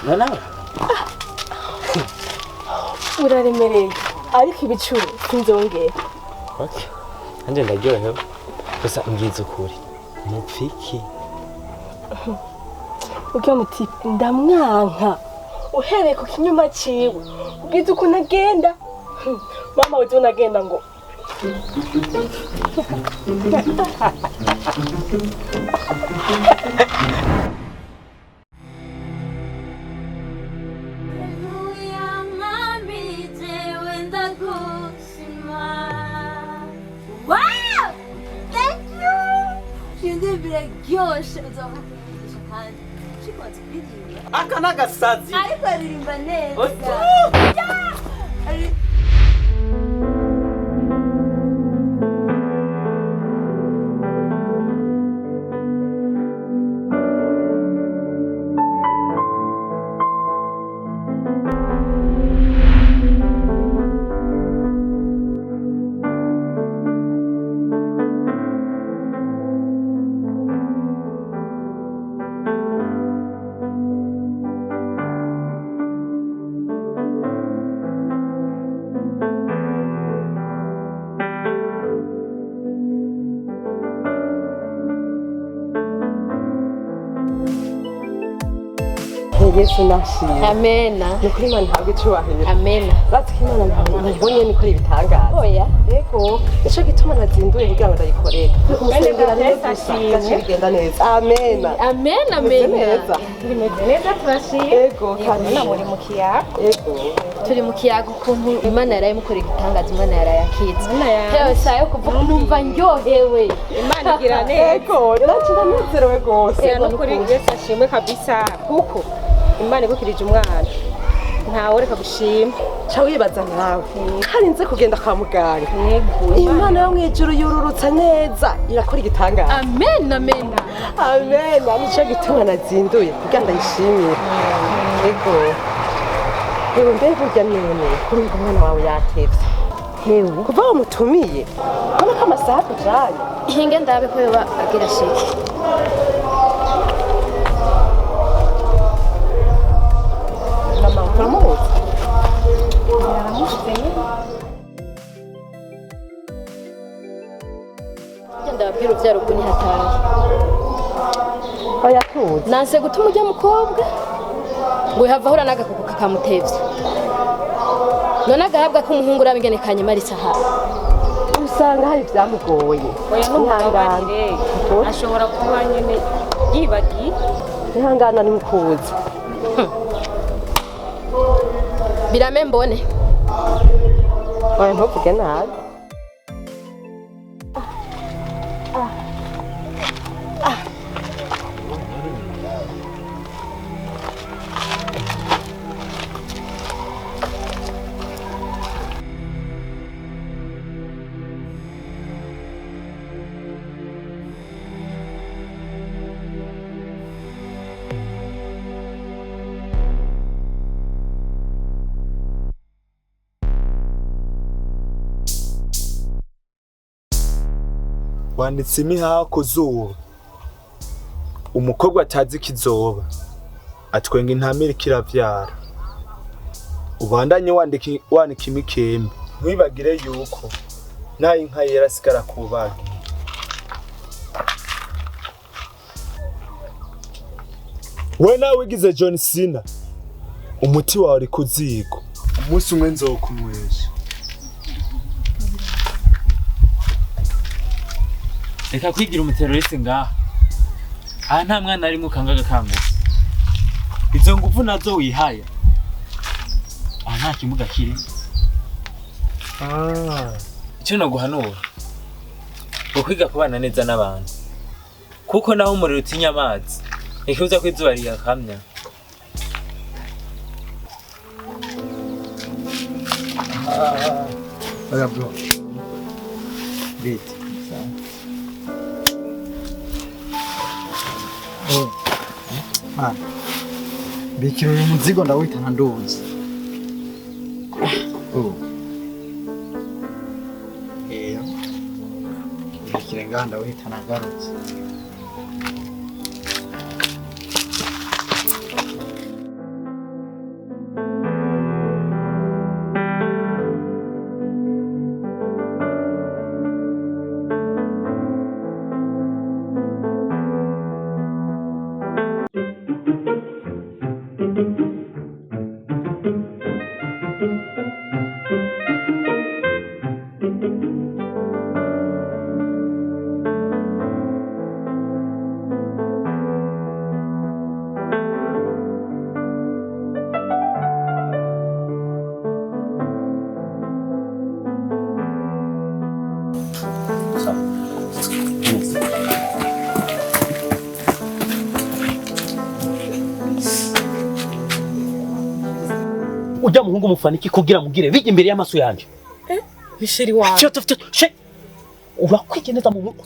none uraremereye ariko ibicuro sinzongera okay nanjye ndaryohewe gusa mbwiza ukuri mupfiki ubwo muti ndamwanka uhereye ku kinyuma ciwe ubwiza ukuntu agenda mama uzi unagenda ngo aka n'agasazi ariko aririmba neza Yesu nashimye. Amena. Nukuri Imana ntabwo icubahira. Amena. Bati ko Imana ntabonye nikora ibitangaza. Oya. Yego. Nico gituma nazinduye kugira ngo ndayikorere. Kumusengera rero gusa bigenda neza. Amena. Amena amena. Rimeze neza turashimye. Yego. Kandi na muri mu kiyago. Yego. Turi mu kiyago ukuntu Imana yarayimukora igitangaza Imana yarayakitse. Hewe sayo kuvuga numva ndyohewe. Imana igira neza. Yego. Rero ndanezerewe gose. Yego nukuri Yesu ashimwe kabisa kuko Imana igukirije umwana ntawe reka gushima ca wibaza nawe kandi nze kugenda kwa muganga imana yo mw'ijuru yururutse neza irakora igitangaza amen amen amen nico gituma nazinduye kugira ndayishimire yego yewe mbega urya none kurumva umwana wawe yatevye yewe kuva wamutumiye kubona ko amasaha atujanye Hinge ndabe ko yoba agira shiki. mama uramuzi Ndababwira uvyaro ko ni hatari. oya tuzi Nanse gutuma ujya mukobwa ngo yava ahura n'agakoko kakamutevye. None agahabwa ko umuhungu urabigenekanye Marisa ha. usanga hari ibyamugoye oya n'umuhanganire ashobora kuba nyene yibagi ihangana nimukuzi Birame mbone. oya ntuvuge nabi wanditse imihaha ku zuba umukobwa atazi kizoba atwenga intamira kiravyara ubandanye wanika imikembe nkwibagire yuko nayo inka yera sigara kubaga we nawe wigize John Cena umuti wawe uri kuzigo umunsi umwe nzokumwesha reka kwigira umuteroriste ngaha aha nta mwana arimo kangaga kanguka izo nguvu nazo wihaye aha nta kimuga kiri icyo naguhanura ukwiga kubana neza n'abantu kuko naho umuriro utinya amazi ikibuza ko izuba riyakamya oya bro bit bikira uyu muzigo ndawitana ndunze bikira ngaha ndawitana ngarutse ujya muhungu mufaniki kugira mugire bijye imbere y'amaso yanje bishiri wawe cyo she urakwigeneza mu muko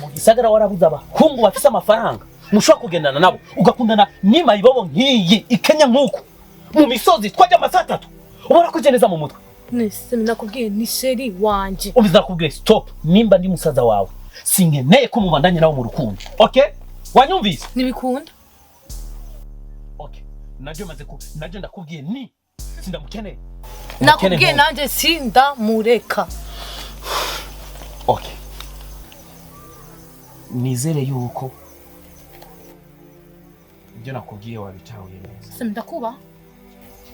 mu gisagara warabuze abahungu bafise amafaranga mushobora kugendana nabo ugakundana nima ibobo nkiyi ikenya nkuko mu misozi twajya amasatatu ubora kugeneza mu mutwe nese nakubwiye ni sheri wanje ubiza kubwiye stop nimba ndi musaza wawe singeneye ko mubandanye nawe mu rukundo okay wanyumvise nibikunda okay najyo ndakubwiye ni sindamukeneye nakubwiye nanje sindamureka okay nizere yuko ibyo nakubwiye wabitahuye neza ndakuba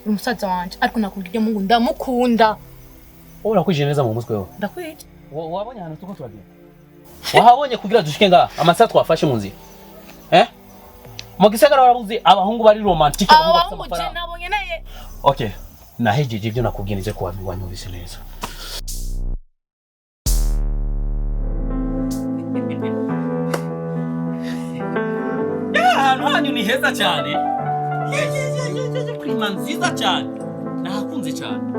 umusaza wanje ariko nakubwiye mungu ndamukunda ubona kwije neza mu mutwe wawe ndakwije wabonye hano tuko twagiye wahabonye kugira dushike nga amasaha twafashe mu nzira mu gisagara warabuze abahungu bari romantique abahungu bafite amafaranga nabonye naye okay nahejeje ibyo nakubwiye nje ko wanyumvise neza ahantu hanyu ni heza cyane apartment nziza cyane nahakunze cyane.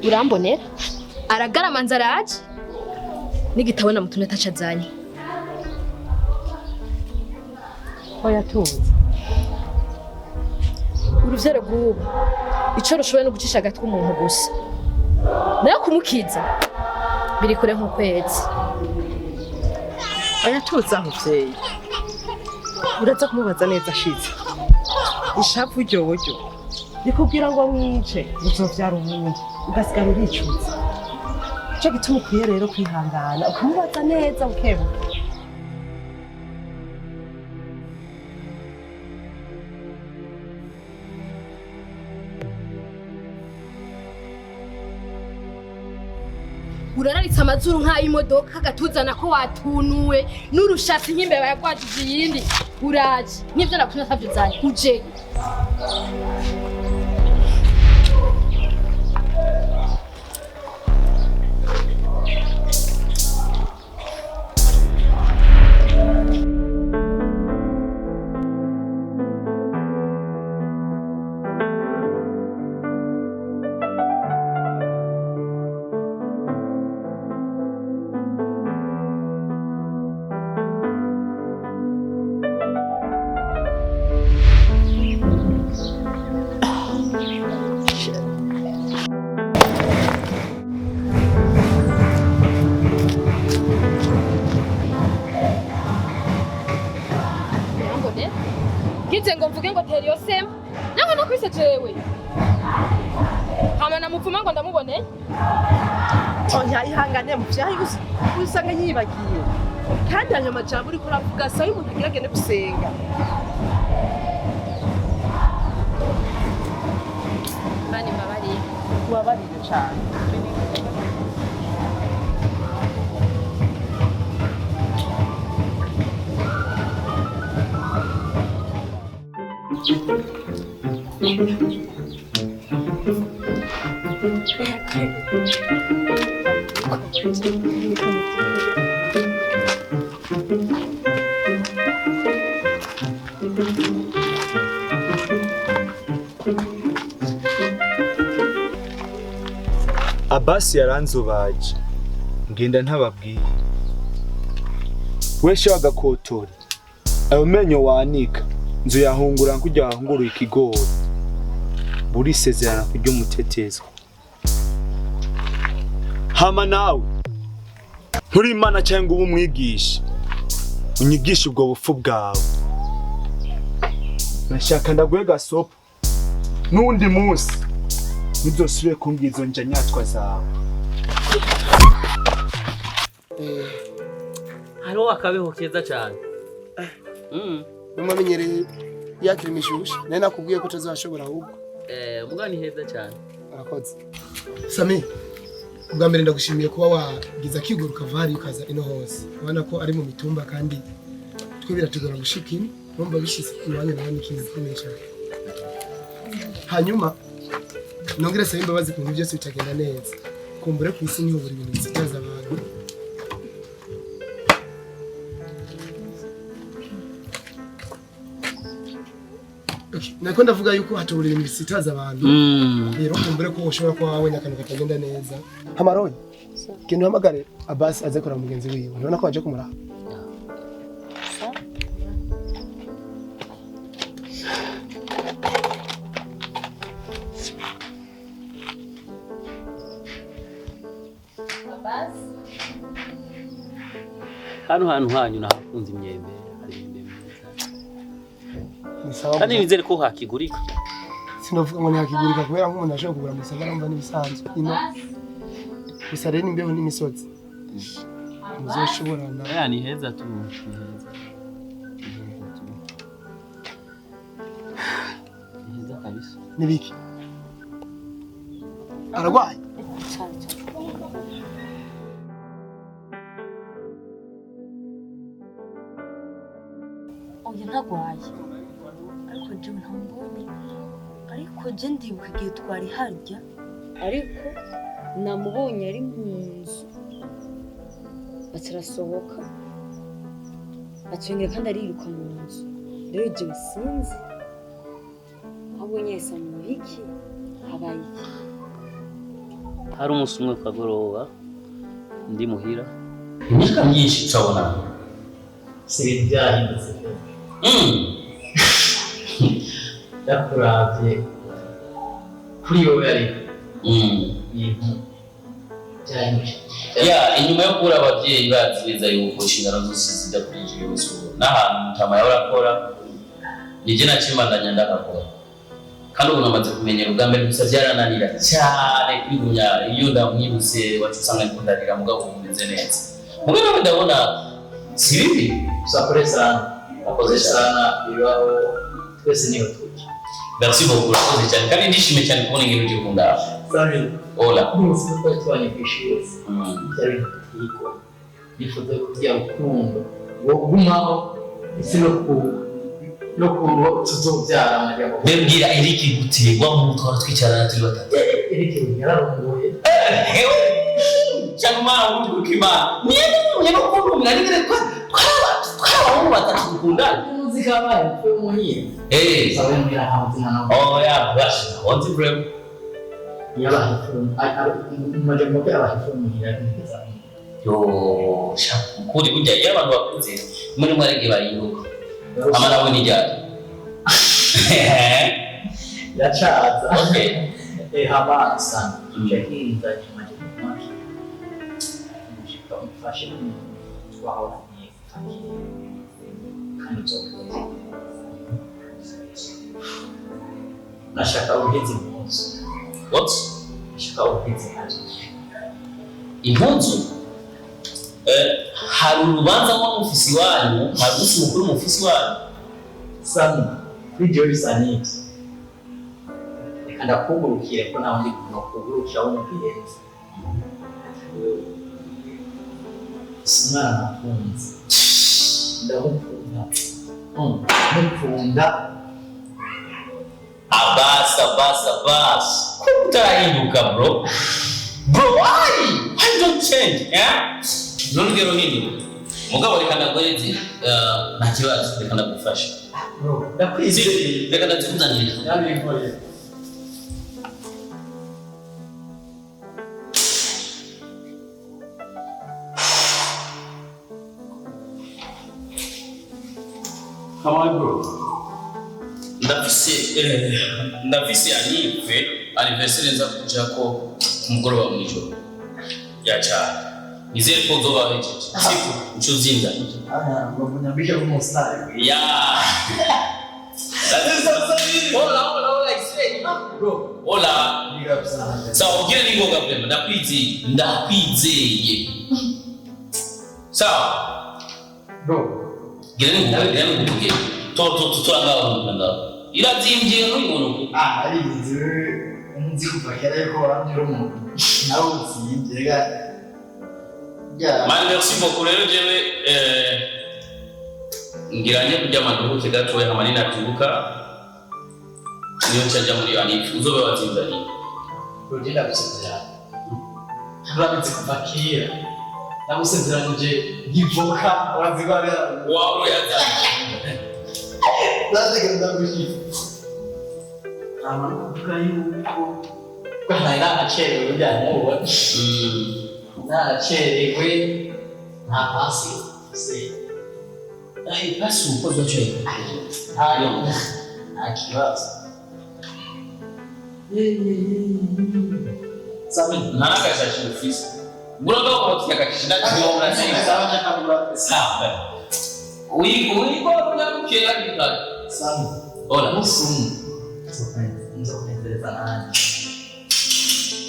Urambonera aragaramanza araje n'igitabo namutumye atacazanye. Oya tuzi Uruvyaro rw'ubu ico rushoboye no gucisha agatwe umuntu gusa nayo kumukiza biri kure nk'ukwezi. oya tuzi aho vyeyi uraza kumubaza neza ashitse ishavu ryoryo rikubwira ngo mwice uzovyara umuntu ugasigara uricuza. Ico gituma ukwiye rero kwihangana ukamubaza neza bukebuke. Urararitse amazuru nk'ay'imodoka gatuzana ko watunuwe n'urushatsi nk'imbeba yagwajije iyindi uraje n'ivyo nakutumye atavyo uzanye uje. Ngo mvuge ngo teri yosema nange no kwise jewe hama namupfuma ngo ndamuboneye. Oya ihangane muvyayi usanga yibagiye kandi ayo majambo uriko uravuga sayo umuntu agira agende gusenga. Bani mabari Wabarire cane. Abbas yaranzubaje ngenda ntababwiye. Weshe wagakotora ayo menyo wanika nzu yahungura nkujya wahungura ikigori buri sezerana kuryo mutetezwa. Hama nawe nturi imana cyangwa ubu mwigisha unyigisha ubwo bufu bwawe. Nashaka ndaguhe gasopo n'undi munsi nizosubire kumbwira izo njanyatwa zawe. Hariho akabeho keza cyane. Mwamenyereye yakira imishushe nari nakubwiye ko tuzashobora ahubwo. Ubwo ni heza cyane. Arakoze. Sammy, ubwa mbere ndagushimiye kuba wagize akiguruka vari ukaza ino hose. Ubona ko ari mu mitumba kandi twe biratugora gushika ino. Numva bishise iwanyu nawe n'ikintu gikomeye cyane. Hanyuma nongere sabe imbabazi ku bintu byose bitagenda neza. Kumbure ku isi niho buri bintu bisitaza abantu. Nako ndavuga yuko hatubura ibintu bisitaza abantu. Rero kumbure ko ushobora kuba wabonye akantu katagenda neza. Hamaroye. Kintu hamagare Abbas aze kora mugenzi wiwe. Urabona ko waje kumuraba. Hano hantu hanyu nahakunze imyembe hari imyembe myiza. Kandi nizere ko hakigurika. Sinovuga ngo ntihakigurika kubera nk'umuntu ashobora kugura mu isagara mva n'ibisanzwe. Ino gusa rero imbeho n'imisozi muzoshobora na ni heza tu ni heza. Ni heza kabisa. Nibiki aragwaye oya ntagwaye ariko je ntambonye ariko je ndibuka igihe twari harya ariko namubonye ari mu nzu atarasohoka acengera kandi ariruka mu nzu rero je sinzi abonye Samu iki habaye iki hari umunsi umwe kagoroba ndi muhira imyaka myinshi turabona sibintu byahindutse ndakuravye kuri wowe ariko ibintu byahindutse inyuma yo kubura abavyeyi bazi neza yuko inshingano zose zijya kuri jewe wese n'ahantu mutama yawe arakora nije nakimandanya ndakakora kandi ubu namaze kumenyera ubwa mbere gusa byarananira cyane kwigumya iyo ndamwibutse wacu usanga nkundanira mugabo umeze neza mugabo ndabona si bibi usakore sana akoze sana bibaho twese niyo tuje merci beaucoup urakoze cyane kandi ndishimye cyane kubona ingendo uje kunda sorry hola umunsi twari twanye kwishura cyari yiko nifuza kujya urukundo wo gumaho isi no kubo tuzobyara amajyamo bembwira Eric gutegwa mu twara twicarana turi batatu Eric yararongoye cyangwa umuntu ukima niye no kumva ngira ko twaba mu batatu gukundana muzika baye twe muhira sawe mbira hamwe na ya bash wanti brem yabaye amajyamo yabaye muhira yo shakuri kujya y'abantu bakunze muri mwarege bayiruka amana we nijya yachaza okay haba sana chekinda nyamaje maki mshika mfashe twahora ni kandi zokoze nashaka ubizi impunzu what nashaka ubizi impunzu hari urubanza rw'umufisi wanyu hari umunsi mukuru umufisi wanyu sana video isaniki ndakugurukire ko nawe ndi kugurukira umupirenzi simana nakunze ndamukunda ndamukunda Abbas ko utahinduka bro why don't change nongero nini mugabo reka ndagoreze nta kibazo reka ndagufasha bro ndakwizeye reka ndakuzanira yabinkoreye How are you bro? Ndafise anniversaire nza kujako kumugoroba mwijoro yacha nizere ko uzoba wejeje siku ucuzinda bamunyambisha kumusitari ya hola explain bro hola sawa ugire ni ngoga bwema ndakwizeye sawa bro gira ni ngoga to irazimvye n'umuntu ari nzi kuvakera yuko wanyura umuntu nawe uzimbye mani merci beaucoup rero jewe ngiranye kujya amanduke gatowe hamanini atubuka niyo cyaja muri anifu uzobe watsinzaniye rugenda gusezera ntabitse kuvakira nagusezeranije nkivoka wazibara wawe yazanye Lazigenda gushika. Amanuka yuko kwa naracherewe byane uba. Naracherewe nta pasi se. Pasi uko zoche. Hayo. Akibaza. Sammy ntaraka shashi office. Buraga ko yakakishinda kiyo urashinga sawa nyakabura. Sawa. Uyiko kunyamukira kitali. Sammy. Hola. Musumu. Nzopendeleza nani?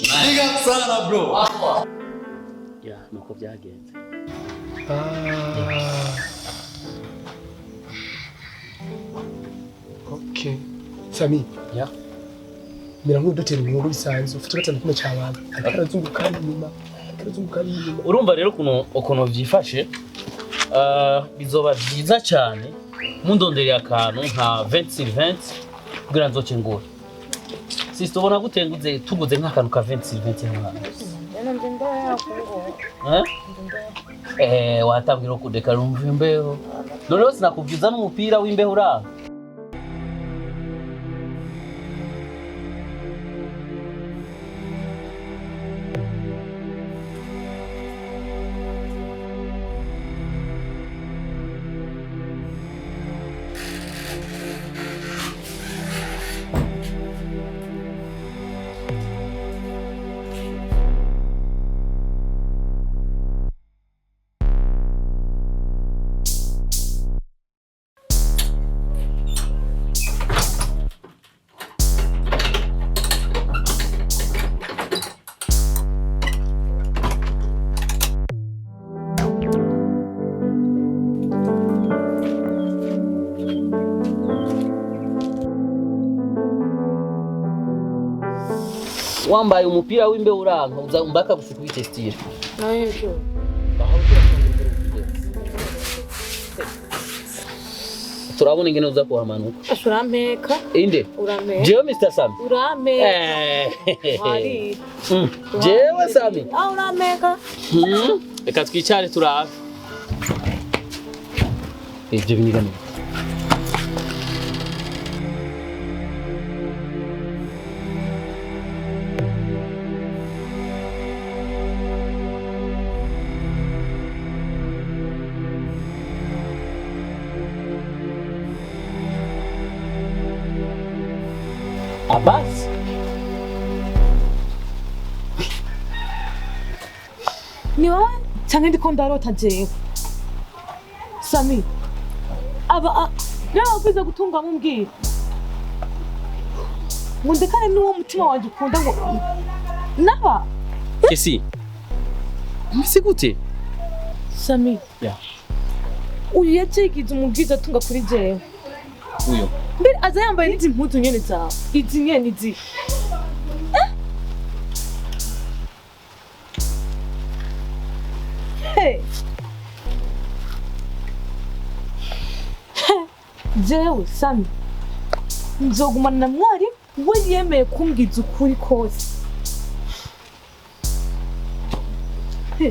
Big up sana bro. Ya, nuko byagenze. Okay. Sammy. Ya. Mira nk'udutera inkuru bisanzwe ufite gatanu kimwe cy'abantu. Akarazunguka inyuma. Urumva rero ukuntu byifashe bizoba byiza cyane mundondereye akantu nka 20 sur 20 kugira nzoce ngura. Sisi tubona gutenguze tuguze nk'akantu ka 20 sur 20 y'amahanga. Watabwira kudeka rumva imbeho. Noneho sinakubwiza n'umupira w'imbeho uraho. Wambaye umupira w'imbeho uranka uza umbaka gushika ubitestira. Nayego. Turabona ingene uza kuhamanuka. Urampeka. Inde? Urampeka. Jewe Mr. Sammy. Urampeka. Hari. Jewe Sammy. Urampeka. Reka twicare turabe. Ivyo binigana. Abbas? Ni wewe? Cyangwa ndiko ndarota jewe. Sammy. Aba nawe kwiza gutunga mumbwira. Ngo ndekane n'uwo mutima wanje ukunda ngo naba. Kesi. Mbese gute? Sammy. Ya. Uyu yacigize umubwiza atunga kuri jewe. Uyo. Mbere aza yambaye n'izi mpuzu nyene zawe. Izi nyene izi. Hey. Jewe Sammy. Nzogumana na mwarimu we yemeye kumbwiza ukuri kose. Hey.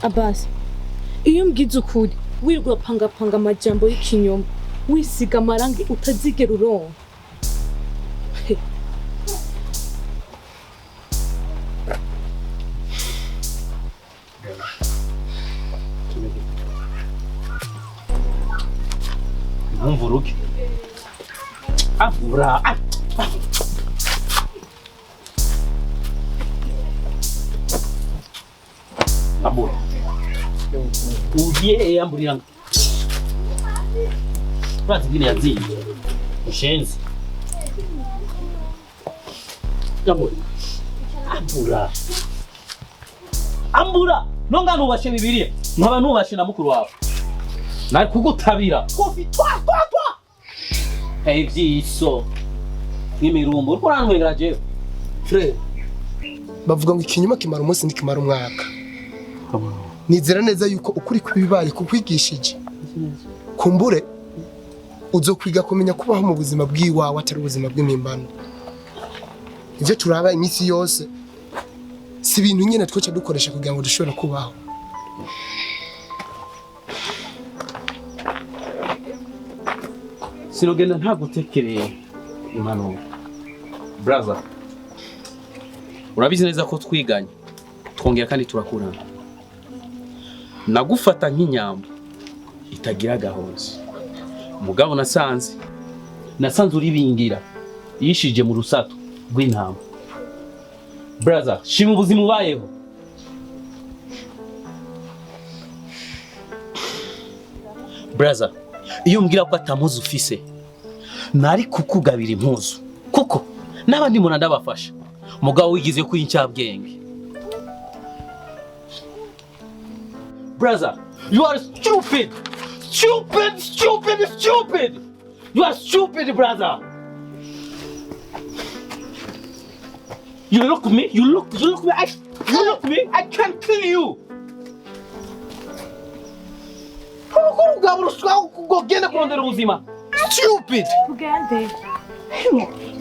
Abbas, iyo mbwiza ukuri wirwa panga amajambo y'ikinyoma wisiga amarangi utazigera uronka. Mvuruke. Avura. Amor. Ugiye yamburira. Prati gine yazi. Ushenzi. Amor. Ambura. Nonga nubashe bibiri. Nkaba nubashe na mukuru wawe. Nari kugutabira. Kofi twa. Evyiso. N'imirumbo. Uriko urantwengera jewe. Frere. Bavuga ngo ikinyoma kimara umunsi ndikimara umwaka. Nizera neza yuko ukuri kubibaye kukwigishije. Kumbure uzokwiga kumenya kubaho mu buzima bw'iwawe atari ubuzima bw'imimbano. Ivyo turaba iminsi yose si ibintu nyene twoca dukoresha kugira ngo dushobore kubaho. Sinogenda nta gutekereye impanuro. Brother. Urabizi neza ko twiganye. Twongera kandi turakurana. Nagufata nk'inyambo itagira gahonzi. Mugabo nasanze uribingira yishije mu rusato rw'intama. Brother, shima ubuzima ubayeho. Brother, iyo mbwira ko atamuzi ufise nari kukugabira impuzu kuko n'abandi muntu ndabafasha. Mugabo wigize ko yincabwenge. Brother, you are stupid. Stupid, stupid, stupid. You are stupid, brother. You look me, you look me, I can kill you. Stupid. Ugande.